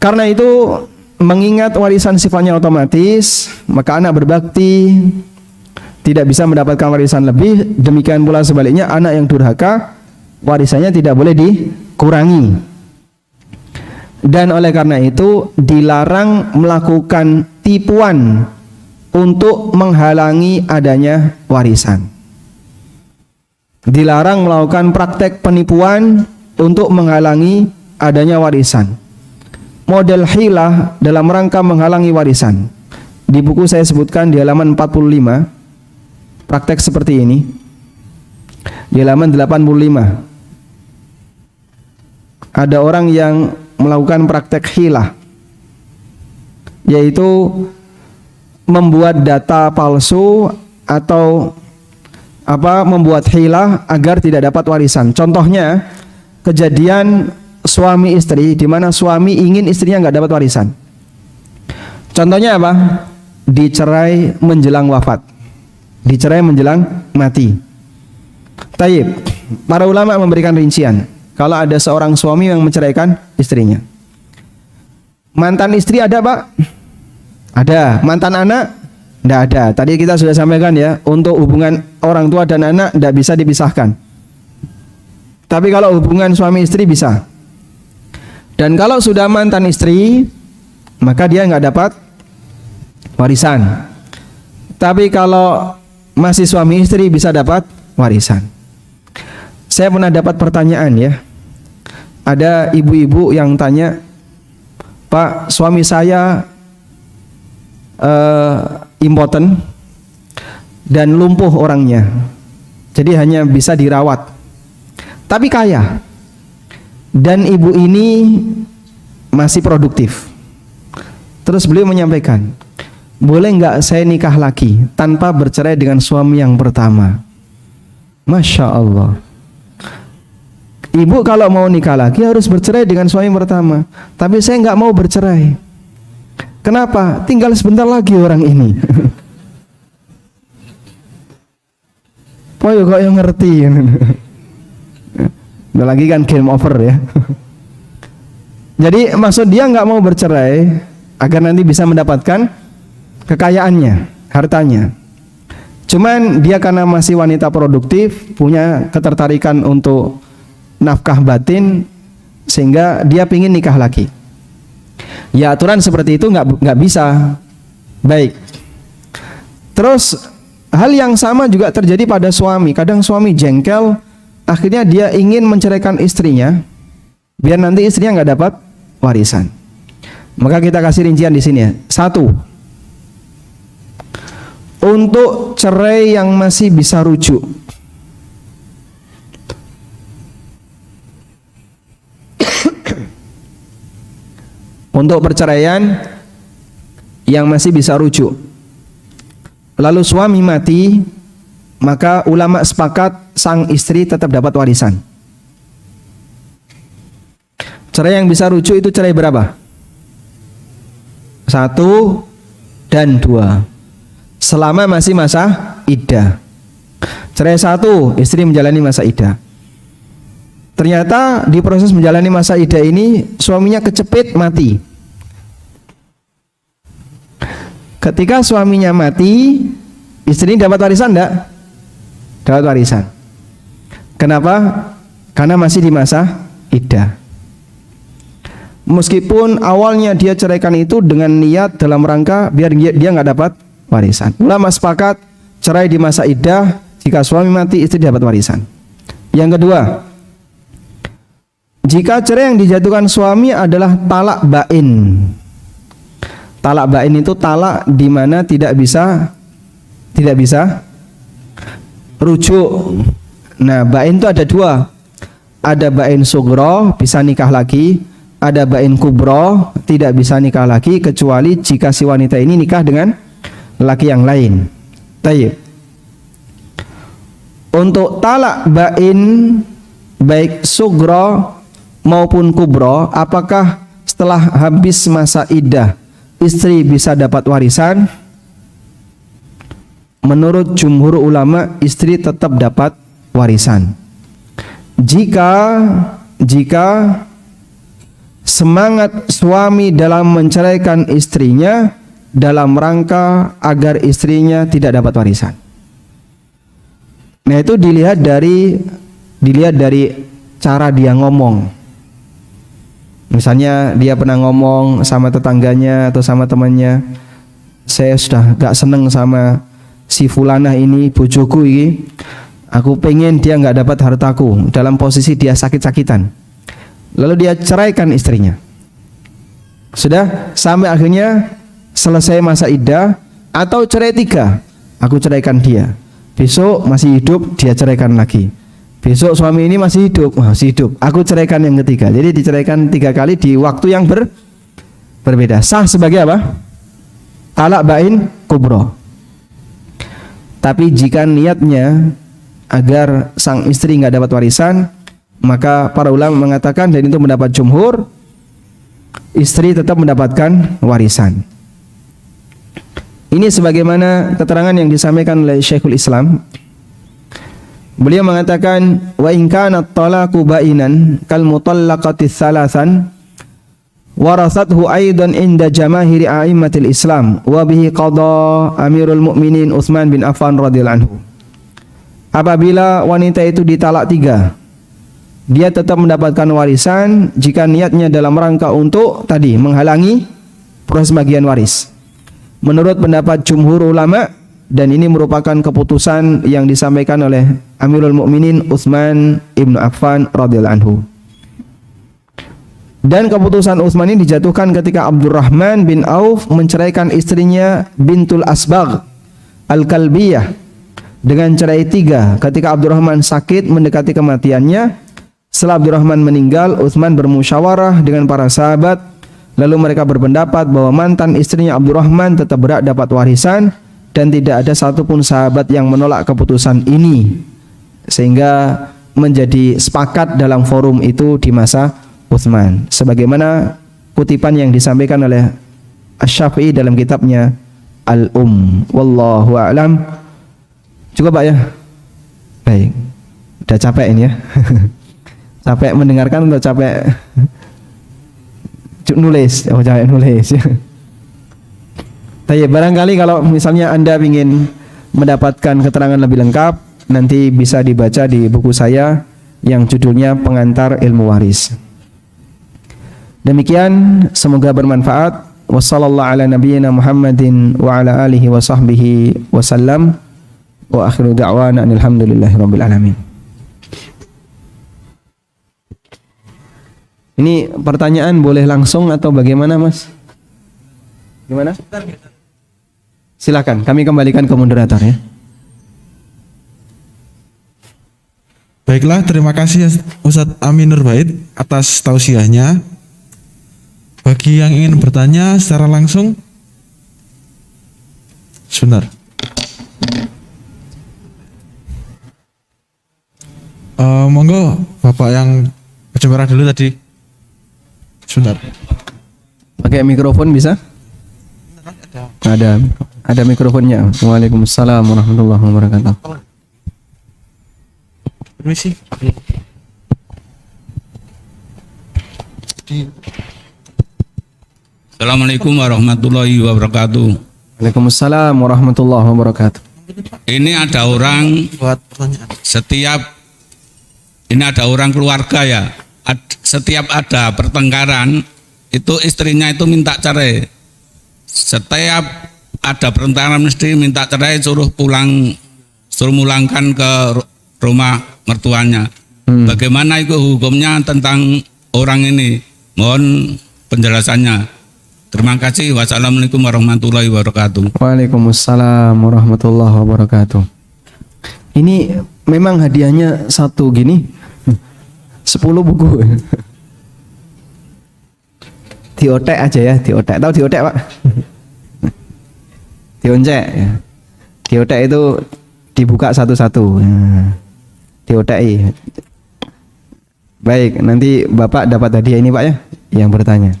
Karena itu, mengingat warisan sifatnya otomatis, maka anak berbakti tidak bisa mendapatkan warisan lebih. Demikian pula sebaliknya, anak yang durhaka warisannya tidak boleh dikurangi. Dan oleh karena itu dilarang melakukan tipuan untuk menghalangi adanya warisan. Dilarang melakukan praktek penipuan untuk menghalangi adanya warisan. Model hilah dalam rangka menghalangi warisan. Di buku saya sebutkan di halaman 45 praktek seperti ini. Di halaman 85 ada orang yang melakukan praktek hilah, yaitu membuat data palsu atau membuat hilah agar tidak dapat warisan. Contohnya kejadian suami istri di mana suami ingin istrinya nggak dapat warisan. Contohnya apa? Dicerai menjelang wafat, dicerai menjelang mati. Tayyib, para ulama memberikan rincian. Kalau ada seorang suami yang menceraikan istrinya, mantan istri ada Pak? Ada. Mantan anak? Tidak ada. Tadi kita sudah sampaikan ya, untuk hubungan orang tua dan anak tidak bisa dipisahkan. Tapi kalau hubungan suami istri bisa. Dan kalau sudah mantan istri, maka dia nggak dapat warisan. Tapi kalau masih suami istri bisa dapat warisan. Saya pernah dapat pertanyaan ya. Ada ibu-ibu yang tanya, Pak, suami saya impoten dan lumpuh orangnya, jadi hanya bisa dirawat, tapi kaya. Dan ibu ini masih produktif. Terus beliau menyampaikan, boleh nggak saya nikah lagi tanpa bercerai dengan suami yang pertama? Masya Allah. Ibu kalau mau nikah lagi harus bercerai dengan suami pertama. Tapi saya nggak mau bercerai. Kenapa? Tinggal sebentar lagi orang ini. Poyo kok yang ngerti. Udah lagi kan game over ya. Jadi maksud dia nggak mau bercerai agar nanti bisa mendapatkan kekayaannya, hartanya. Cuman dia karena masih wanita produktif, punya ketertarikan untuk nafkah batin, sehingga dia pingin nikah lagi. Ya aturan seperti itu nggak bisa. Baik. Terus hal yang sama juga terjadi pada suami. Kadang suami jengkel, akhirnya dia ingin menceraikan istrinya, biar nanti istrinya nggak dapat warisan. Maka kita kasih rincian di sini ya. 1. Untuk cerai yang masih bisa rujuk, untuk perceraian yang masih bisa rujuk, lalu suami mati, maka ulama sepakat sang istri tetap dapat warisan. Cerai yang bisa rujuk itu cerai berapa? 1 dan 2. Selama masih masa iddah. Cerai 1, istri menjalani masa iddah. Ternyata di proses menjalani masa iddah ini suaminya kecepit mati. Ketika suaminya mati, istri dapat warisan enggak? Dapat warisan. Kenapa? Karena masih di masa iddah. Meskipun awalnya dia ceraikan itu dengan niat dalam rangka biar dia nggak dapat warisan. Ulama sepakat cerai di masa iddah, jika suami mati istri dapat warisan. Yang kedua, jika cerai yang dijatuhkan suami adalah talak bain. Talak bain itu talak di mana tidak bisa rujuk. Nah, bain itu ada dua. Ada bain sugro, bisa nikah lagi. Ada bain kubro, tidak bisa nikah lagi kecuali jika si wanita ini nikah dengan laki yang lain. Tayyib. Untuk talak bain baik sugro maupun kubro, apakah setelah habis masa iddah istri bisa dapat warisan? Menurut jumhur ulama, istri tetap dapat warisan. Jika semangat suami dalam menceraikan istrinya dalam rangka agar istrinya tidak dapat warisan. Nah, itu dilihat dari cara dia ngomong. Misalnya dia pernah ngomong sama tetangganya atau sama temannya, saya sudah gak seneng sama si fulanah ini, bojoku ini, aku pengen dia gak dapat hartaku, dalam posisi dia sakit-sakitan. Lalu dia ceraikan istrinya. Sudah sampai akhirnya selesai masa iddah, atau cerai 3, aku ceraikan dia, besok masih hidup dia ceraikan lagi. Besok suami ini masih hidup, aku ceraikan yang ketiga. Jadi diceraikan 3 kali di waktu yang berbeda. Sah sebagai apa? Talak bain kubro. Tapi jika niatnya agar sang istri nggak dapat warisan, maka para ulama mengatakan, dan itu mendapat jumhur, istri tetap mendapatkan warisan. Ini sebagaimana keterangan yang disampaikan oleh Syekhul Islam. Beliau mengatakan, wa in kana at-talaqu bainan kal mutallaqati thalathan warasathu aidan inda jamaahiri a'immatil Islam wa bihi qada Amirul Mukminin Utsman bin Affan radhiyallahu anhu. Apabila wanita itu ditalak 3, dia tetap mendapatkan warisan jika niatnya dalam rangka untuk tadi menghalangi proses bagian waris. Menurut pendapat jumhur ulama, dan ini merupakan keputusan yang disampaikan oleh Amirul Mukminin Utsman ibnu Affan radhiyallahu anhu. Dan keputusan Utsman ini dijatuhkan ketika Abdurrahman bin Auf menceraikan istrinya Bintul Asbagh Al-Kalbiyah dengan cerai 3 ketika Abdurrahman sakit mendekati kematiannya. Setelah Abdurrahman meninggal, Utsman bermusyawarah dengan para sahabat, lalu mereka berpendapat bahwa mantan istrinya Abdurrahman tetap berhak dapat warisan, dan tidak ada satupun sahabat yang menolak keputusan ini, sehingga menjadi sepakat dalam forum itu di masa Utsman, sebagaimana kutipan yang disampaikan oleh Asy-Syafi'i dalam kitabnya Al-Wallahu a'lam. Cukup Pak ya? Baik, udah capek ini ya. Capek mendengarkan atau capek nulis? Oh, capek nulis. Tapi barangkali kalau misalnya Anda ingin mendapatkan keterangan lebih lengkap, nanti bisa dibaca di buku saya yang judulnya Pengantar Ilmu Waris. Demikian, semoga bermanfaat. Wassallallahu ala nabiyyina Muhammadin wa ala alihi wa sahbihi wasallam. Wa akhiru da'wana alhamdulillahi rabbil alamin. Ini pertanyaan boleh langsung atau bagaimana, Mas? Gimana? Silakan, kami kembalikan ke moderator ya. Baiklah, terima kasih Ustadz Amin Nur Bait atas tausiahnya. Bagi yang ingin bertanya secara langsung, sebentar. Monggo Bapak yang baju merah dulu tadi. Sebentar. Pakai mikrofon bisa? Ada mikrofonnya. Waalaikumsalam warahmatullahi wabarakatuh. Permisi. Assalamualaikum warahmatullahi wabarakatuh. Waalaikumsalam warahmatullahi wabarakatuh. Ini ada orang Buat pertanyaan. ini ada orang keluarga ya. Setiap ada pertengkaran itu istrinya itu minta cerai. Setiap ada pertengkaran mesti minta cerai, suruh mulangkan ke rumah mertuanya. Bagaimana itu hukumnya tentang orang ini? Mohon penjelasannya. Terima kasih. Wassalamualaikum warahmatullahi wabarakatuh. Waalaikumsalam warahmatullahi wabarakatuh. Ini memang hadiahnya satu gini 10 buku. Diotek aja ya, diotek. Tahu diotek, Pak? Dioncek ya. Diotek itu dibuka satu-satu. Nah, dioteki. Baik, nanti Bapak dapat hadiah ini, Pak ya, yang bertanya.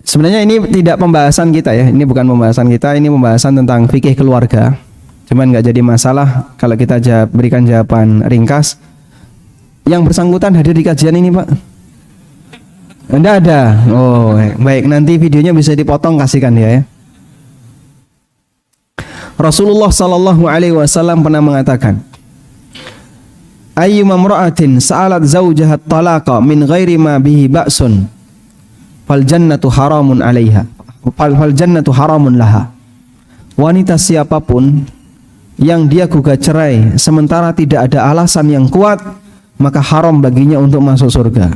Sebenarnya ini tidak pembahasan kita ya, ini bukan pembahasan kita, ini pembahasan tentang fikih keluarga. Cuman nggak jadi masalah kalau kita berikan jawaban ringkas. Yang bersangkutan hadir di kajian ini, Pak? Enggak ada. Oh, baik, nanti videonya bisa dipotong kasihkan dia ya. Rasulullah sallallahu alaihi wasallam pernah mengatakan, ayyuma imra'atin sa'alat zawjaha talaqa min ghairi ma bihi ba'sun fal jannatu haramun 'alaiha fal jannatu haramun laha. Wanita siapapun yang dia gugat cerai sementara tidak ada alasan yang kuat, maka haram baginya untuk masuk surga.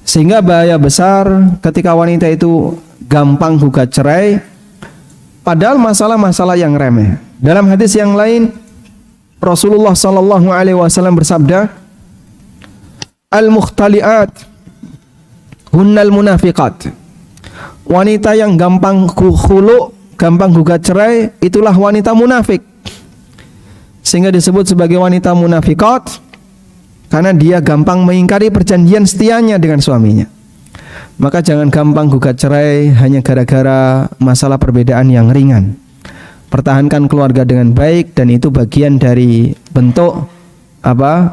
Sehingga bahaya besar ketika wanita itu gampang gugat cerai padahal masalah-masalah yang remeh. Dalam hadis yang lain Rasulullah sallallahu alaihi wasallam bersabda, al-mukhtali'at hunnal munafiqat. Wanita yang gampang khulu, gampang gugat cerai, itulah wanita munafik. Sehingga disebut sebagai wanita munafiqat karena dia gampang mengingkari perjanjian setianya dengan suaminya. Maka jangan gampang gugat cerai hanya gara-gara masalah perbedaan yang ringan. Pertahankan keluarga dengan baik, dan itu bagian dari bentuk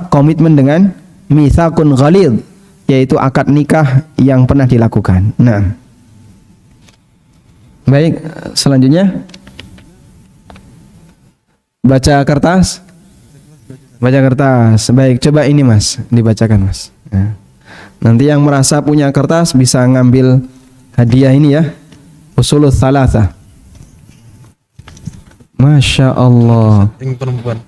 komitmen dengan mitsaqun ghalidh, yaitu akad nikah yang pernah dilakukan. Nah, baik, selanjutnya baca kertas. Baca kertas. Baik, coba ini Mas, dibacakan Mas. Nah, nanti yang merasa punya kertas bisa ngambil hadiah ini ya. Usulul Tsalatsa. Masya Allah. Yang perempuan.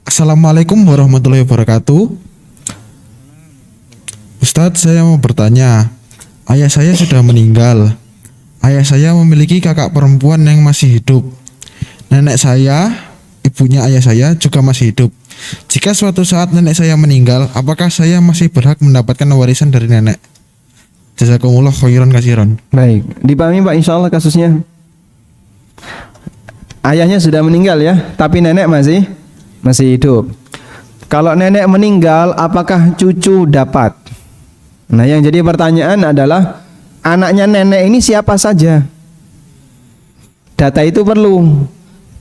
Assalamualaikum warahmatullahi wabarakatuh. Ustadz, saya mau bertanya. Ayah saya sudah meninggal. Ayah saya memiliki kakak perempuan yang masih hidup. Nenek saya, ibunya ayah saya, juga masih hidup. Jika suatu saat nenek saya meninggal, apakah saya masih berhak mendapatkan warisan dari nenek? Jazakumullah khairan katsiran. Baik, dipahami Pak, insya Allah kasusnya. Ayahnya sudah meninggal ya, tapi nenek masih hidup. Kalau nenek meninggal, apakah cucu dapat? Nah, yang jadi pertanyaan adalah anaknya nenek ini siapa saja? Data itu perlu.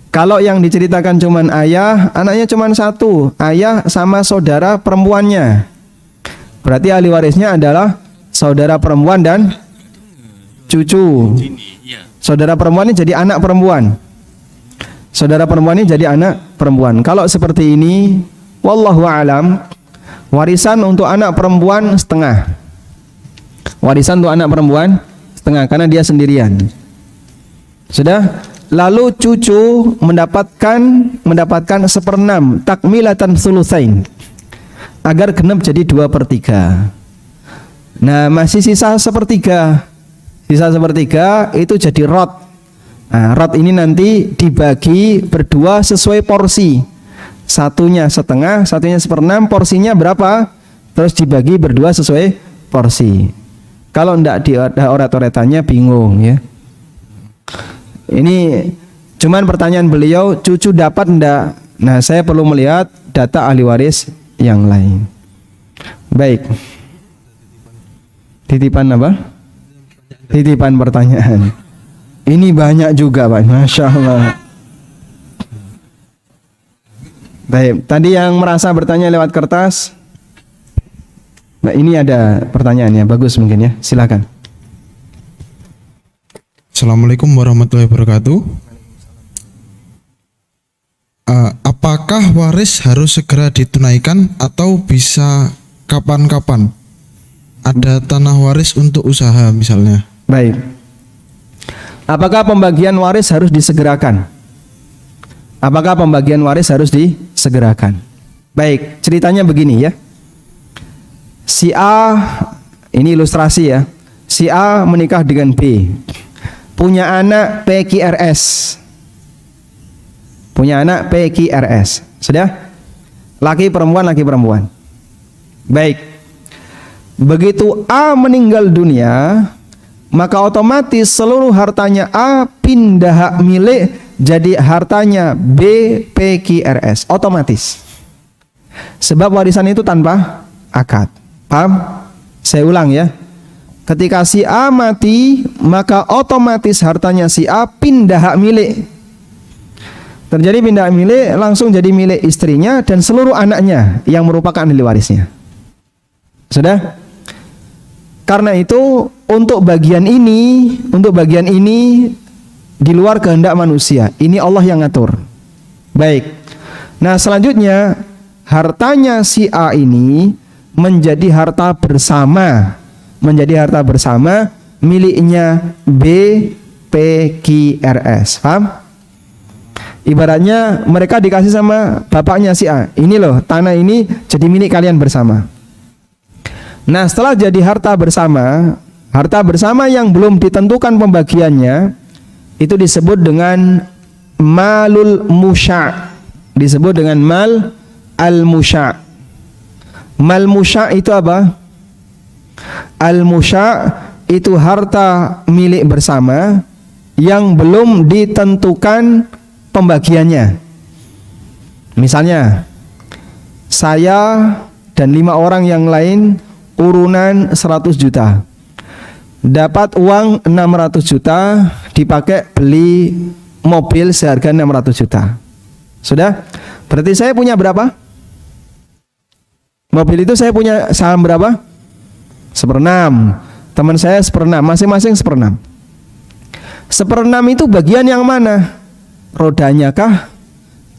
Kalau yang diceritakan cuman ayah, anaknya cuman satu, ayah sama saudara perempuannya. Berarti ahli warisnya adalah saudara perempuan dan cucu. Saudara perempuan ini jadi anak perempuan. Saudara perempuan ini jadi anak perempuan. Kalau seperti ini, wallahu alam, warisan untuk anak perempuan setengah. Warisan untuk anak perempuan setengah karena dia sendirian. Sudah? Lalu cucu mendapatkan 1/6 takmilatan sulusain, agar genap jadi 2/3. Nah, masih sisa 1/3. Sisa 1/3 itu jadi rot. Nah, rot ini nanti dibagi berdua sesuai porsi. Satunya setengah, satunya 1/6, porsinya berapa? Terus dibagi berdua sesuai porsi. Kalau enggak ada oret-oretannya bingung ya. Ini cuman pertanyaan beliau, cucu dapat enggak? Nah, saya perlu melihat data ahli waris yang lain. Baik. Titipan apa? Titipan pertanyaan. Ini banyak juga Pak, Masya Allah. Baik, tadi yang merasa bertanya lewat kertas. Nah, ini ada pertanyaannya, bagus mungkin ya, silakan. Assalamualaikum warahmatullahi wabarakatuh. Apakah waris harus segera ditunaikan atau bisa kapan-kapan? Ada tanah waris untuk usaha misalnya. Baik. Apakah pembagian waris harus disegerakan? Apakah pembagian waris harus disegerakan? Baik, ceritanya begini ya. Si A Ini ilustrasi ya. Si A menikah dengan B. Punya anak PQRS. Punya anak PQRS. Sudah? Laki perempuan, laki perempuan. Baik. Begitu A meninggal dunia, maka otomatis seluruh hartanya A pindah hak milik jadi hartanya B PQRS. Otomatis. Sebab warisan itu tanpa akad. Paham? Saya ulang ya. Ketika si A mati, maka otomatis hartanya si A pindah hak milik. Terjadi pindah hak milik, langsung jadi milik istrinya dan seluruh anaknya yang merupakan ahli warisnya. Sudah? Karena itu untuk bagian ini di luar kehendak manusia. Ini Allah yang ngatur. Baik. Nah, selanjutnya hartanya si A ini menjadi harta bersama miliknya B PQRS. Paham? Ibaratnya mereka dikasih sama bapaknya si A. Ini loh, tanah ini jadi milik kalian bersama. Nah, setelah jadi harta bersama yang belum ditentukan pembagiannya itu disebut dengan malul musya'. Disebut dengan mal al-musya'. Mal musya' itu apa? Al musya' itu harta milik bersama yang belum ditentukan pembagiannya. Misalnya, saya dan 5 orang yang lain urunan 100 juta. Dapat uang 600 juta dipakai beli mobil seharga 600 juta. Sudah? Berarti saya punya berapa? Mobil itu saya punya saham berapa? 1/6. Teman saya 1/6, masing-masing 1/6. 1/6 itu bagian yang mana? Rodanya kah?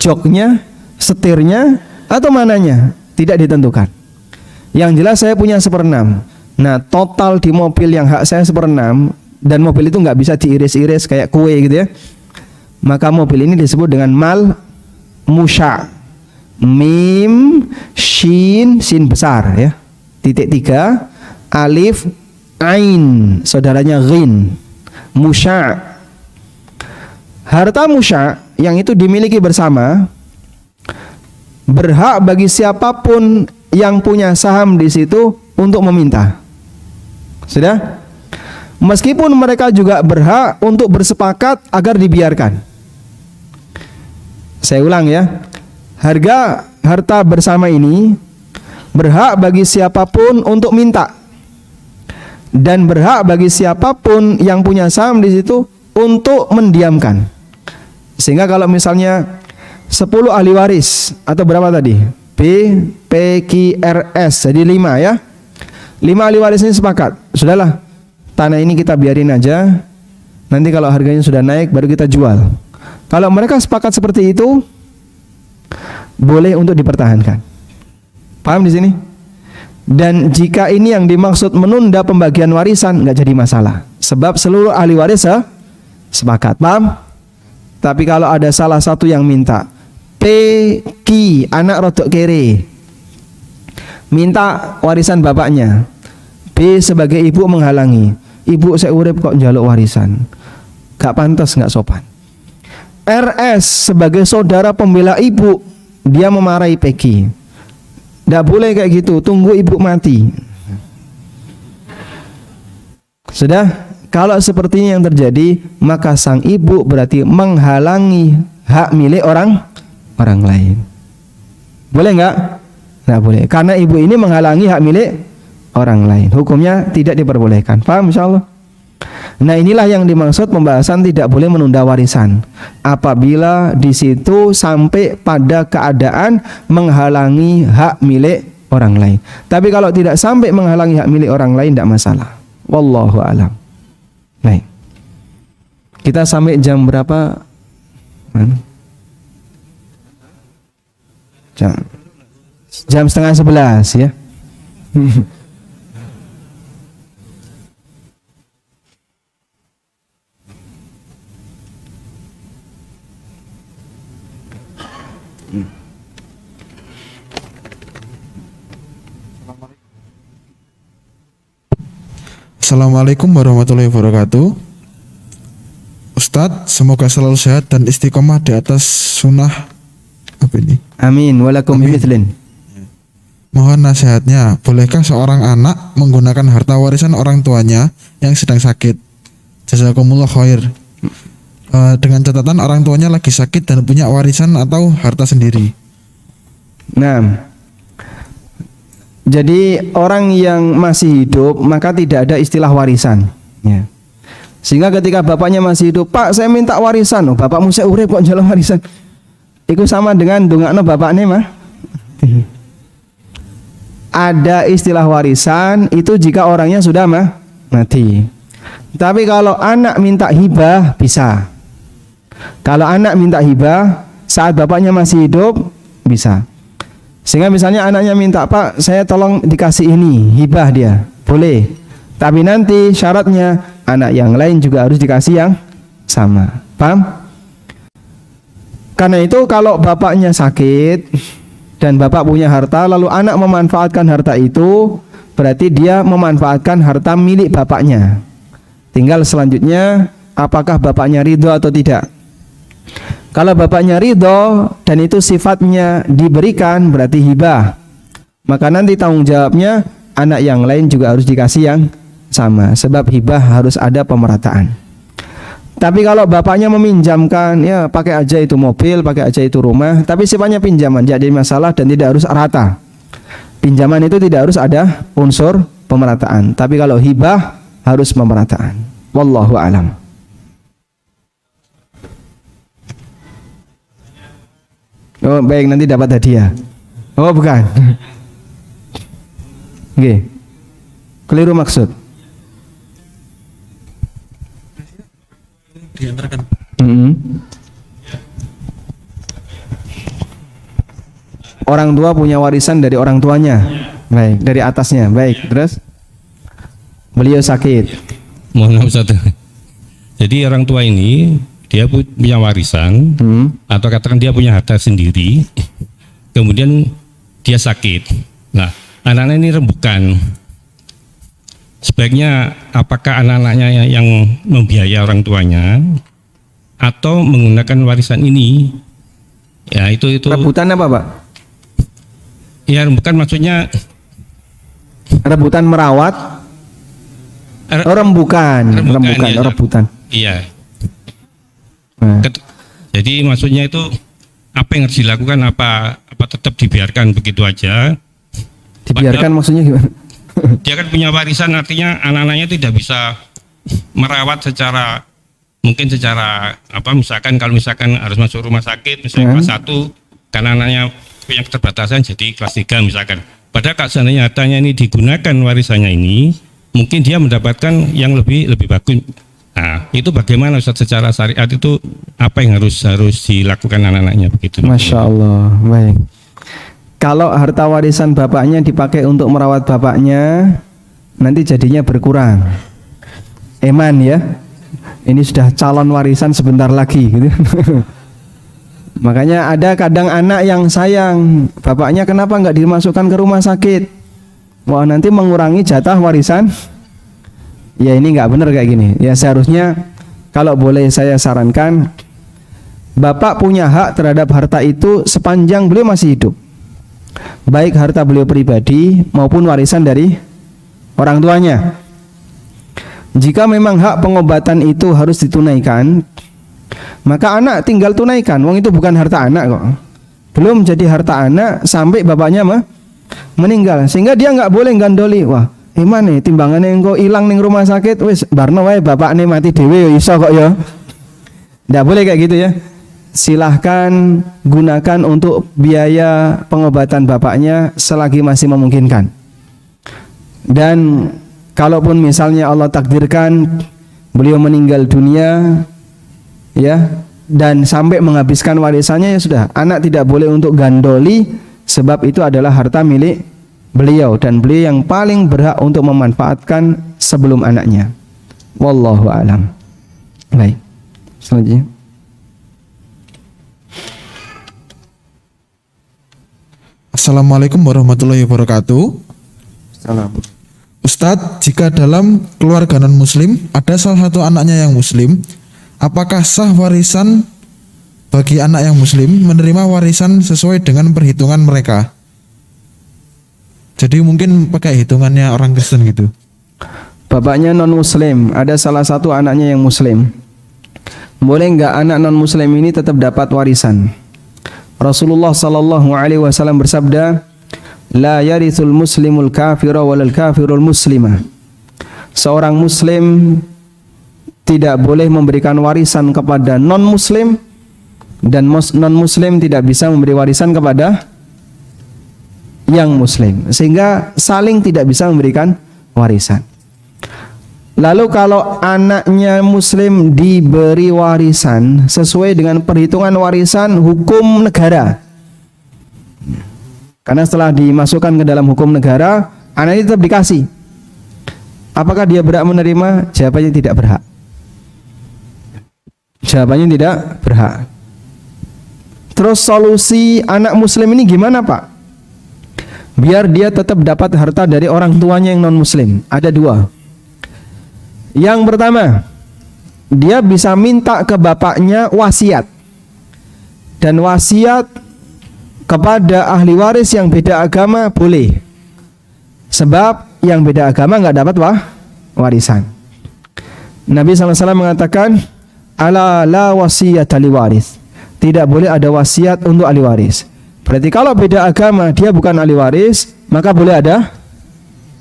Joknya? Setirnya? Atau mananya? Tidak ditentukan. Yang jelas saya punya 1/6. Nah, total di mobil yang hak saya 1/6 dan mobil itu nggak bisa diiris-iris kayak kue gitu ya. Maka mobil ini disebut dengan mal musya'. Mim, shin besar ya, titik 3, alif, ain, saudaranya ghin, musya'. Harta musya' yang itu dimiliki bersama, berhak bagi siapapun yang punya saham di situ untuk meminta. Sudah? Meskipun mereka juga berhak untuk bersepakat agar dibiarkan. Saya ulang ya. Harta bersama ini berhak bagi siapapun untuk minta dan berhak bagi siapapun yang punya saham di situ untuk mendiamkan. Sehingga kalau misalnya 10 ahli waris atau berapa tadi? B PQRS jadi 5 ya. 5 ahli waris ini sepakat. Sudahlah, tanah ini kita biarin aja. Nanti kalau harganya sudah naik baru kita jual. Kalau mereka sepakat seperti itu, boleh untuk dipertahankan. Paham di sini? Dan jika ini yang dimaksud menunda pembagian warisan, nggak jadi masalah. Sebab seluruh ahli waris sepakat. Paham? Tapi kalau ada salah satu yang minta, PQ anak rodok kere, minta warisan bapaknya, B sebagai ibu menghalangi, ibu saya urip kok njaluk warisan, gak pantas, gak sopan. RS sebagai saudara pembela ibu, dia memarahi PQ. Tidak boleh kayak gitu, tunggu ibu mati. Sudah, kalau seperti ini yang terjadi, maka sang ibu berarti menghalangi hak milik orang lain. Boleh nggak? Nggak boleh, karena ibu ini menghalangi hak milik orang lain. Hukumnya tidak diperbolehkan. Paham insyaallah? Nah, inilah yang dimaksud pembahasan tidak boleh menunda warisan. Apabila di situ sampai pada keadaan menghalangi hak milik orang lain. Tapi kalau tidak sampai menghalangi hak milik orang lain, tidak masalah. Wallahu a'lam. Baik. Kita sampai jam berapa? Jam 10:30 ya. Assalamualaikum warahmatullahi wabarakatuh. Ustadz, semoga selalu sehat dan istiqomah di atas sunnah. Apa ini? Amin. Walakum bimithlin. Mohon nasihatnya, bolehkah seorang anak menggunakan harta warisan orang tuanya yang sedang sakit? Jazakumullah khair. Dengan catatan orang tuanya lagi sakit dan punya warisan atau harta sendiri. Nah, jadi orang yang masih hidup maka tidak ada istilah warisan. Ya. Sehingga ketika bapaknya masih hidup, Pak saya minta warisan, oh bapakmu saya urip kok njaluk warisan. Itu sama dengan ndongakno bapakne mah. Ada istilah warisan itu jika orangnya sudah mati. Tapi kalau anak minta hibah bisa. Kalau anak minta hibah saat bapaknya masih hidup bisa. Sehingga misalnya anaknya minta, Pak saya tolong dikasih ini, hibah dia, boleh. Tapi nanti syaratnya anak yang lain juga harus dikasih yang sama. Paham? Karena itu kalau bapaknya sakit dan bapak punya harta lalu anak memanfaatkan harta itu, berarti dia memanfaatkan harta milik bapaknya. Tinggal selanjutnya apakah bapaknya ridho atau tidak. Kalau bapaknya ridho dan itu sifatnya diberikan berarti hibah, maka nanti tanggung jawabnya anak yang lain juga harus dikasih yang sama. Sebab hibah harus ada pemerataan. Tapi kalau bapaknya meminjamkan, ya pakai aja itu mobil, pakai aja itu rumah, tapi sifatnya pinjaman, jadi masalah dan tidak harus rata. Pinjaman itu tidak harus ada unsur pemerataan. Tapi kalau hibah harus pemerataan. Wallahu a'lam. Oh baik, nanti dapat hadiah. Oh bukan. Oke. Keliru maksud. Orang tua punya warisan dari orang tuanya. Baik, dari atasnya. Baik, terus beliau sakit. Mohon maaf Ustaz. Jadi orang tua ini dia punya warisan atau katakan dia punya harta sendiri, kemudian dia sakit. Nah, anak-anak ini rembukan. Sebaiknya apakah anak-anaknya yang membiayai orang tuanya atau menggunakan warisan ini? Ya itu Rebutan apa, Pak? Ya rembukan maksudnya rebutan merawat. Rembukan, ya, rebutan. Iya. Nah. Jadi maksudnya itu apa yang harus dilakukan, apa tetap dibiarkan begitu aja? Dibiarkan Padahal maksudnya gimana? dia kan punya warisan, artinya anak-anaknya tidak bisa merawat secara misalkan kalau misalkan harus masuk rumah sakit misalnya kelas 1 karena anaknya punya keterbatasan jadi kelas 3 misalkan. Padahal kalau seandainya hartanya ini digunakan warisannya ini, mungkin dia mendapatkan yang lebih bagus. Nah, itu bagaimana Ustaz secara syariat itu apa yang harus dilakukan anak-anaknya begitu? Masya Allah, baik. Kalau harta warisan bapaknya dipakai untuk merawat bapaknya, nanti jadinya berkurang. Eman ya, ini sudah calon warisan sebentar lagi gitu. Makanya ada kadang anak yang sayang bapaknya, kenapa nggak dimasukkan ke rumah sakit? Wah nanti mengurangi jatah warisan. Ya ini nggak benar kayak gini. Ya seharusnya kalau boleh saya sarankan, bapak punya hak terhadap harta itu sepanjang beliau masih hidup. Baik harta beliau pribadi maupun warisan dari orang tuanya. Jika memang hak pengobatan itu harus ditunaikan, maka anak tinggal tunaikan. Wong itu bukan harta anak kok. Belum jadi harta anak sampai bapaknya meninggal. Sehingga dia nggak boleh gandoli. Wah, gimana timbangannya engko ilang ning rumah sakit, wis barno wae bapakne mati dhewe ya iso kok ya. Nggak boleh kayak gitu ya. Silahkan gunakan untuk biaya pengobatan bapaknya selagi masih memungkinkan. Dan kalaupun misalnya Allah takdirkan beliau meninggal dunia ya dan sampai menghabiskan warisannya, ya sudah, anak tidak boleh untuk gandoli sebab itu adalah harta milik beliau dan beliau yang paling berhak untuk memanfaatkan sebelum anaknya. Wallahu a'lam. Baik. Selanjutnya. Assalamualaikum warahmatullahi wabarakatuh. Salam. Ustadz, jika dalam keluarga non-muslim ada salah satu anaknya yang muslim, apakah sah warisan bagi anak yang muslim menerima warisan sesuai dengan perhitungan mereka? Jadi mungkin pakai hitungannya orang Kristen gitu. Bapaknya non-muslim, ada salah satu anaknya yang muslim. Boleh enggak anak non-muslim ini tetap dapat warisan? Rasulullah sallallahu alaihi wasallam bersabda, "La yarithul muslimul kafira walal kafirul muslimah." Seorang muslim tidak boleh memberikan warisan kepada non-muslim, dan non-muslim tidak bisa memberi warisan kepada yang muslim, sehingga saling tidak bisa memberikan warisan. Lalu kalau anaknya muslim diberi warisan sesuai dengan perhitungan warisan hukum negara, karena setelah dimasukkan ke dalam hukum negara, anak ini tetap dikasih. Apakah dia berhak menerima? Jawabannya tidak berhak. Jawabannya tidak berhak. Terus solusi anak muslim ini gimana, Pak? Biar dia tetap dapat harta dari orang tuanya yang non-muslim. Ada dua. Yang pertama, dia bisa minta ke bapaknya wasiat. Dan wasiat kepada ahli waris yang beda agama boleh. Sebab yang beda agama nggak dapat warisan. Nabi SAW mengatakan, ala la wasiyata li waris. Tidak boleh ada wasiat untuk ahli waris. Berarti kalau beda agama dia bukan ahli waris, maka boleh ada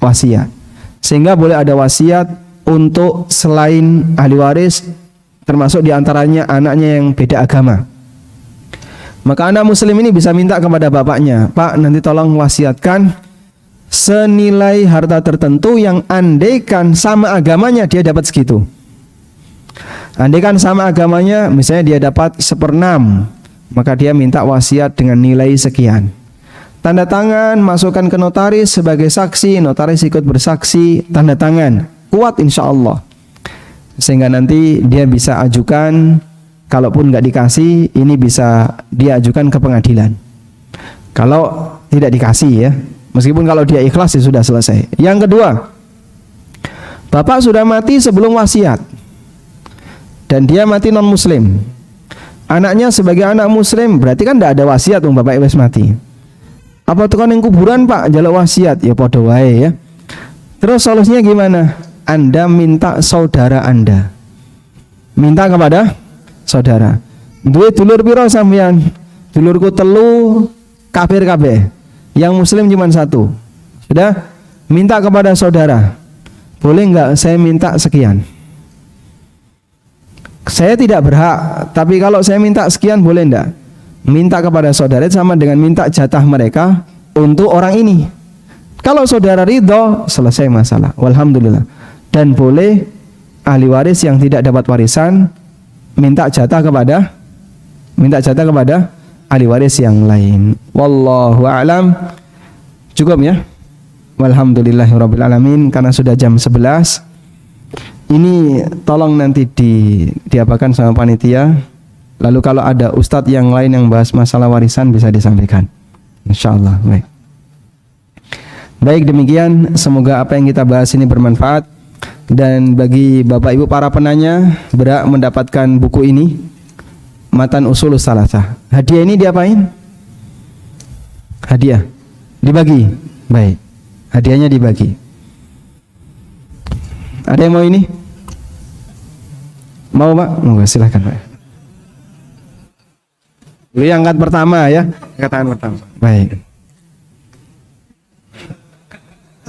wasiat. Sehingga boleh ada wasiat untuk selain ahli waris, termasuk diantaranya anaknya yang beda agama. Maka anak muslim ini bisa minta kepada bapaknya, Pak, nanti tolong wasiatkan senilai harta tertentu yang andaikan sama agamanya dia dapat segitu. Andaikan sama agamanya, misalnya dia dapat 1/6, maka dia minta wasiat dengan nilai sekian. Tanda tangan, masukkan ke notaris sebagai saksi, notaris ikut bersaksi, tanda tangan, kuat insya Allah. Sehingga nanti dia bisa ajukan, kalaupun nggak dikasih, ini bisa dia ajukan ke pengadilan. Kalau tidak dikasih ya, meskipun kalau dia ikhlas ya sudah selesai. Yang kedua, bapak sudah mati sebelum wasiat, dan dia mati non muslim. Anaknya sebagai anak muslim, berarti kan tidak ada wasiat dong, bapak wis mati. Apa tukang yang kuburan, Pak, jaluk wasiat? Ya podo wae ya. Terus solusinya gimana? Anda minta saudara Anda. Minta kepada saudara. Duwe dulur piro sampean? Dulurku telu, kafir kabeh. Yang muslim cuma 1. Sudah? Minta kepada saudara. Boleh enggak saya minta sekian? Saya tidak berhak, tapi kalau saya minta sekian boleh enggak? Minta kepada saudara sama dengan minta jatah mereka untuk orang ini. Kalau saudara ridho, selesai masalah. Walhamdulillah. Dan boleh ahli waris yang tidak dapat warisan minta jatah kepada ahli waris yang lain. Wallahu a'lam. Cukup ya. Walhamdulillahirabbil alamin. Karena sudah jam 11. Ini tolong nanti diapakan sama panitia. Lalu kalau ada ustadz yang lain yang bahas masalah warisan bisa disampaikan. Insyaallah. Baik, demikian, semoga apa yang kita bahas ini bermanfaat. Dan bagi Bapak Ibu para penanya berhak mendapatkan buku ini, Matan Ushulus Tsalatshah. Hadiah ini diapain? Hadiah dibagi. Baik, hadiahnya dibagi. Ada yang mau ini? Mau, Pak? Mau, silakan, Pak. Beli angkat pertama ya. Angkat tangan pertama. Baik.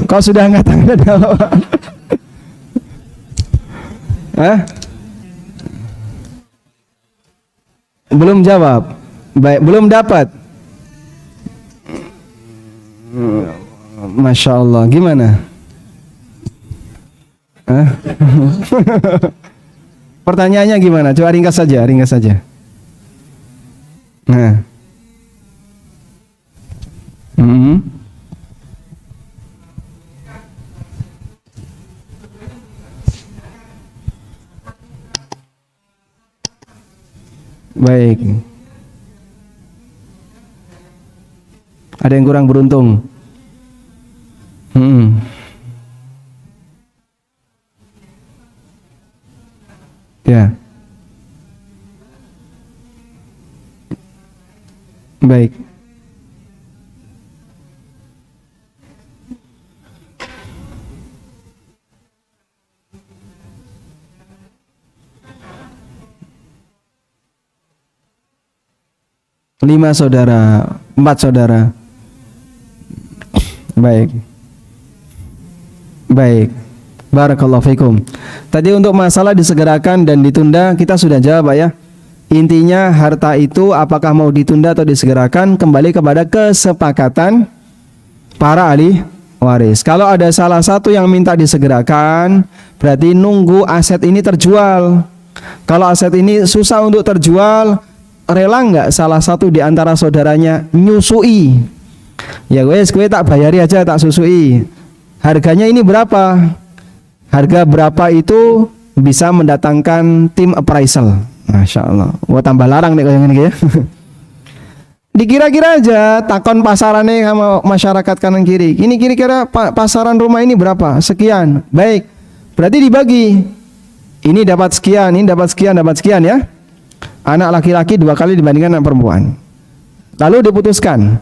Kau sudah angkat tangan, Pak? Hah? Belum jawab. Baik, belum dapat. Masya Allah, gimana? Hah? Pertanyaannya gimana? Coba ringkas saja, ringkas saja. Nah. Baik. Ada yang kurang beruntung. Ya. Baik. Lima saudara, 4 saudara. Baik. Baik. Barakallahu fikum. Tadi untuk masalah disegerakan dan ditunda kita sudah jawab, Pak ya. Intinya harta itu apakah mau ditunda atau disegerakan kembali kepada kesepakatan para ahli waris. Kalau ada salah satu yang minta disegerakan, berarti nunggu aset ini terjual. Kalau aset ini susah untuk terjual, rela nggak salah satu di antara saudaranya nyusui? Ya wes, gue tak bayari aja, tak susui. Harganya ini berapa? Harga berapa itu bisa mendatangkan tim appraisal. Masya Allah. Wah, tambah larang nih kayak gini ya. Dikira-kira aja takon pasarannya sama masyarakat kanan kiri. Ini kira-kira pasaran rumah ini berapa? Sekian. Baik. Berarti dibagi. Ini dapat sekian, ini dapat sekian, dapat sekian ya. Anak laki-laki 2 kali dibandingkan anak perempuan. Lalu diputuskan.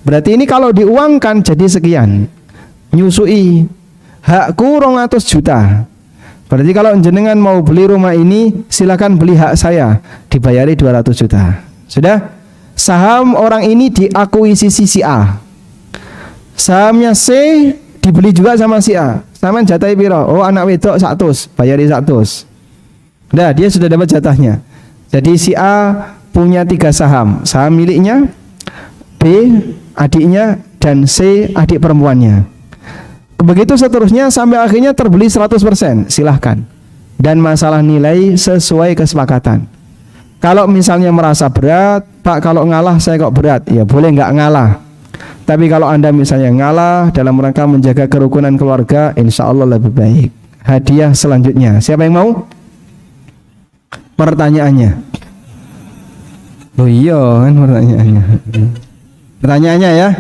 Berarti ini kalau diuangkan jadi sekian. Nyusui. Hakku 200 juta. Berarti kalau jenengan mau beli rumah ini, silakan beli hak saya, dibayari 200 juta. Sudah? Saham orang ini diakuisisi si A. Sahamnya C dibeli juga sama si A. Sama jatai piro? Oh, anak wedok 100, bayari 100. Nah, dia sudah dapat jatahnya. Jadi si A punya 3 saham. Saham miliknya, B adiknya, dan C adik perempuannya. Begitu seterusnya sampai akhirnya terbeli 100%, silahkan. Dan masalah nilai sesuai kesepakatan. Kalau misalnya merasa berat, Pak kalau ngalah saya kok berat, ya boleh nggak ngalah. Tapi kalau Anda misalnya ngalah dalam rangka menjaga kerukunan keluarga, insya Allah lebih baik. Hadiah selanjutnya, siapa yang mau? Pertanyaannya. Oh iya kan pertanyaannya. Pertanyaannya ya.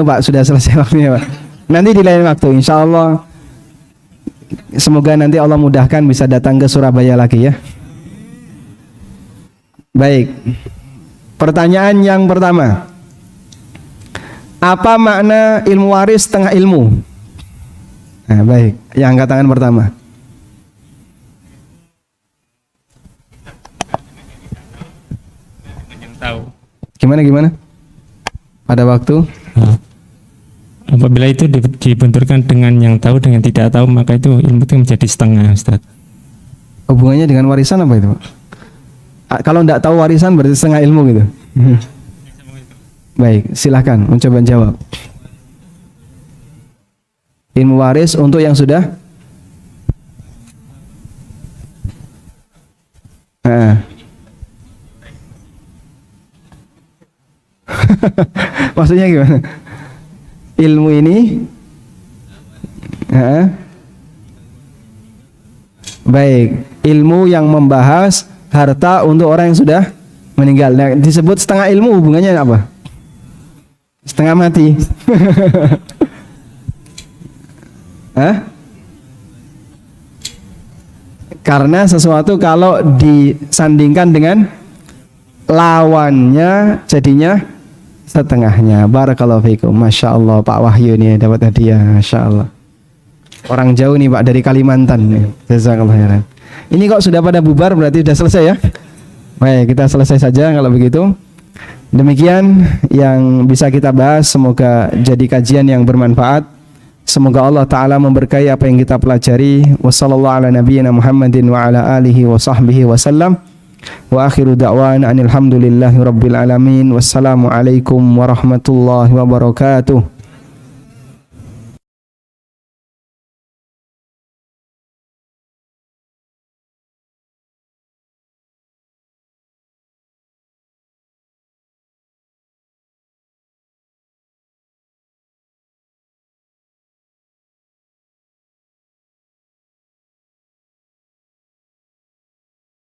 Pak sudah selesai waktunya Pak. Nanti di lain waktu insya Allah. Semoga nanti Allah mudahkan bisa datang ke Surabaya lagi ya. Baik. Pertanyaan yang pertama. Apa makna ilmu waris setengah ilmu? Nah, baik. Yang angkat tangan pertama. Gimana? Pada waktu apabila itu dibenturkan dengan yang tahu dengan tidak tahu, maka itu ilmu itu menjadi setengah, Ustaz. Hubungannya dengan warisan apa itu, Pak? Kalau tidak tahu warisan berarti setengah ilmu gitu. Baik, silahkan mencoba jawab. Ilmu waris untuk yang sudah maksudnya gimana? Ilmu ini baik, ilmu yang membahas harta untuk orang yang sudah meninggal. Nah, disebut setengah ilmu, hubungannya apa? Setengah mati. Karena sesuatu kalau disandingkan dengan lawannya jadinya setengahnya. Barakallahu fikum. Masya Allah Pak Wahyu nih dapat hadiah. Masya Allah. Orang jauh nih Pak dari Kalimantan nih. Jazakallah khairan. Ini kok sudah pada bubar berarti sudah selesai ya. Baik, kita selesai saja kalau begitu. Demikian yang bisa kita bahas, semoga jadi kajian yang bermanfaat. Semoga Allah Ta'ala memberkahi apa yang kita pelajari. Wassallallahu ala nabiyyina Muhammadin wa ala alihi wa sahbihi wa sallam. Wa akhiru da'wan anilhamdulillahi rabbil alamin. Wassalamu alaikum warahmatullahi wabarakatuh.